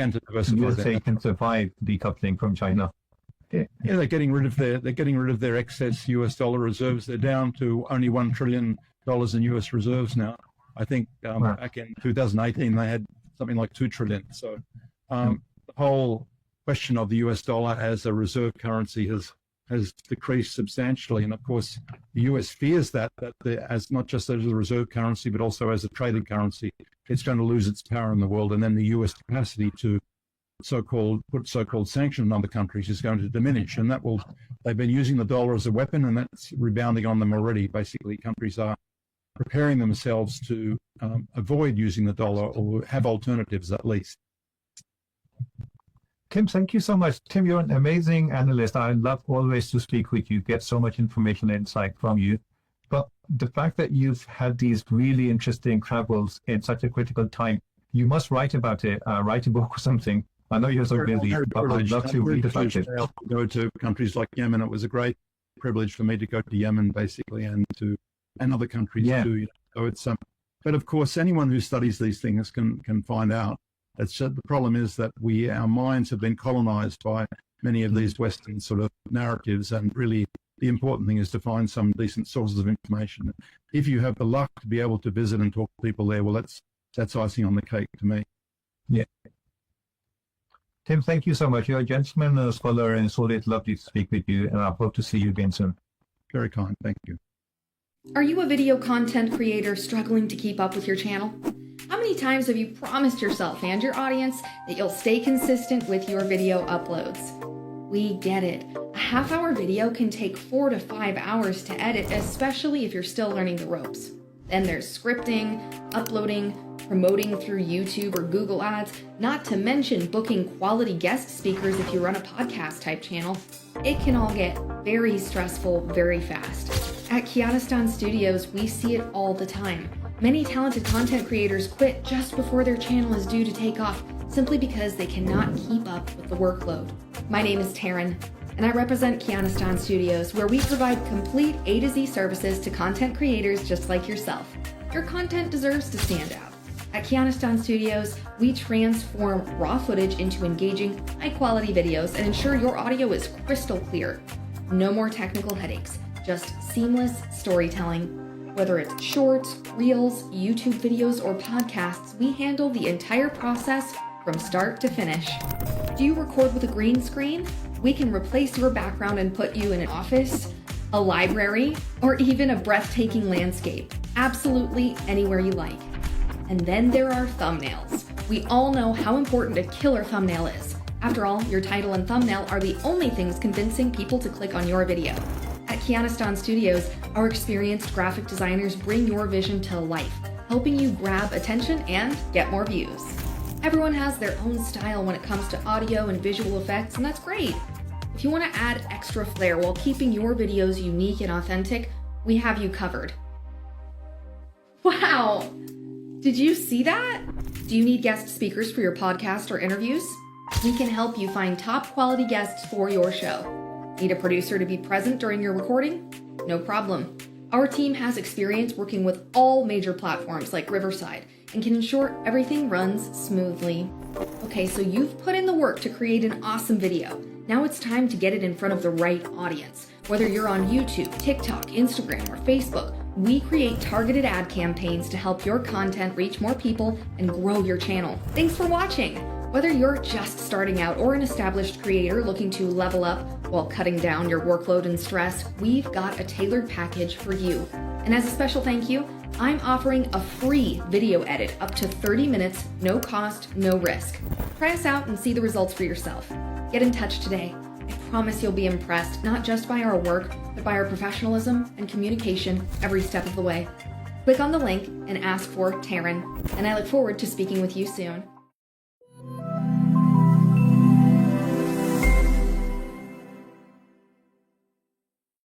USA can survive decoupling from China. They're getting rid of their excess US dollar reserves. They're down to only $1 trillion in US reserves now. I think back in 2018 they had something like $2 trillion. So the whole question of the US dollar as a reserve currency has decreased substantially, and of course the US fears that as not just as a reserve currency but also as a traded currency, it's going to lose its power in the world, and then the US capacity to put so-called sanctions on other countries is going to diminish, and they've been using the dollar as a weapon, and that's rebounding on them already. Basically, countries are preparing themselves to avoid using the dollar or have alternatives at least. Tim, thank you so much. Tim, you're an amazing analyst. I love always to speak with you, get so much information and insight from you. But the fact that you've had these really interesting travels in such a critical time, you must write about it, write a book or something. I know you're so busy, but I'd love to read about it. Go to countries like Yemen. It was a great privilege for me to go to Yemen, basically, and other countries too. So it's but of course, anyone who studies these things can find out. The problem is that our minds have been colonized by many of these Western sort of narratives, and really the important thing is to find some decent sources of information. If you have the luck to be able to visit and talk to people there, well, that's icing on the cake to me. Yeah. Tim, thank you so much. You're a gentleman, a scholar, and it's always lovely to speak with you, and I hope to see you again soon. Very kind. Thank you. Are you a video content creator struggling to keep up with your channel? How many times have you promised yourself and your audience that you'll stay consistent with your video uploads? We get it. A half-hour video can take 4 to 5 hours to edit, especially if you're still learning the ropes. Then there's scripting, uploading, promoting through YouTube or Google Ads, not to mention booking quality guest speakers if you run a podcast type channel. It can all get very stressful very fast. At Kiani Studios, we see it all the time. Many talented content creators quit just before their channel is due to take off, simply because they cannot keep up with the workload. My name is Taryn, and I represent Kiani Studios, where we provide complete A to Z services to content creators just like yourself. Your content deserves to stand out. At Kiani Studios, we transform raw footage into engaging, high-quality videos and ensure your audio is crystal clear. No more technical headaches, just seamless storytelling. Whether it's shorts, reels, YouTube videos, or podcasts, we handle the entire process from start to finish. Do you record with a green screen? We can replace your background and put you in an office, a library, or even a breathtaking landscape. Absolutely anywhere you like. And then there are thumbnails. We all know how important a killer thumbnail is. After all, your title and thumbnail are the only things convincing people to click on your video. At Kiani Studios, our experienced graphic designers bring your vision to life, helping you grab attention and get more views. Everyone has their own style when it comes to audio and visual effects, and that's great. If you want to add extra flair while keeping your videos unique and authentic, we have you covered. Wow! Did you see that? Do you need guest speakers for your podcast or interviews? We can help you find top quality guests for your show. Need a producer to be present during your recording? No problem. Our team has experience working with all major platforms like Riverside and can ensure everything runs smoothly. Okay, so you've put in the work to create an awesome video. Now it's time to get it in front of the right audience. Whether you're on YouTube, TikTok, Instagram, or Facebook, we create targeted ad campaigns to help your content reach more people and grow your channel. Thanks for watching. Whether you're just starting out or an established creator looking to level up while cutting down your workload and stress, we've got a tailored package for you. And as a special thank you, I'm offering a free video edit up to 30 minutes, no cost, no risk. Try us out and see the results for yourself. Get in touch today. I promise you'll be impressed, not just by our work, but by our professionalism and communication every step of the way. Click on the link and ask for Taryn, and I look forward to speaking with you soon.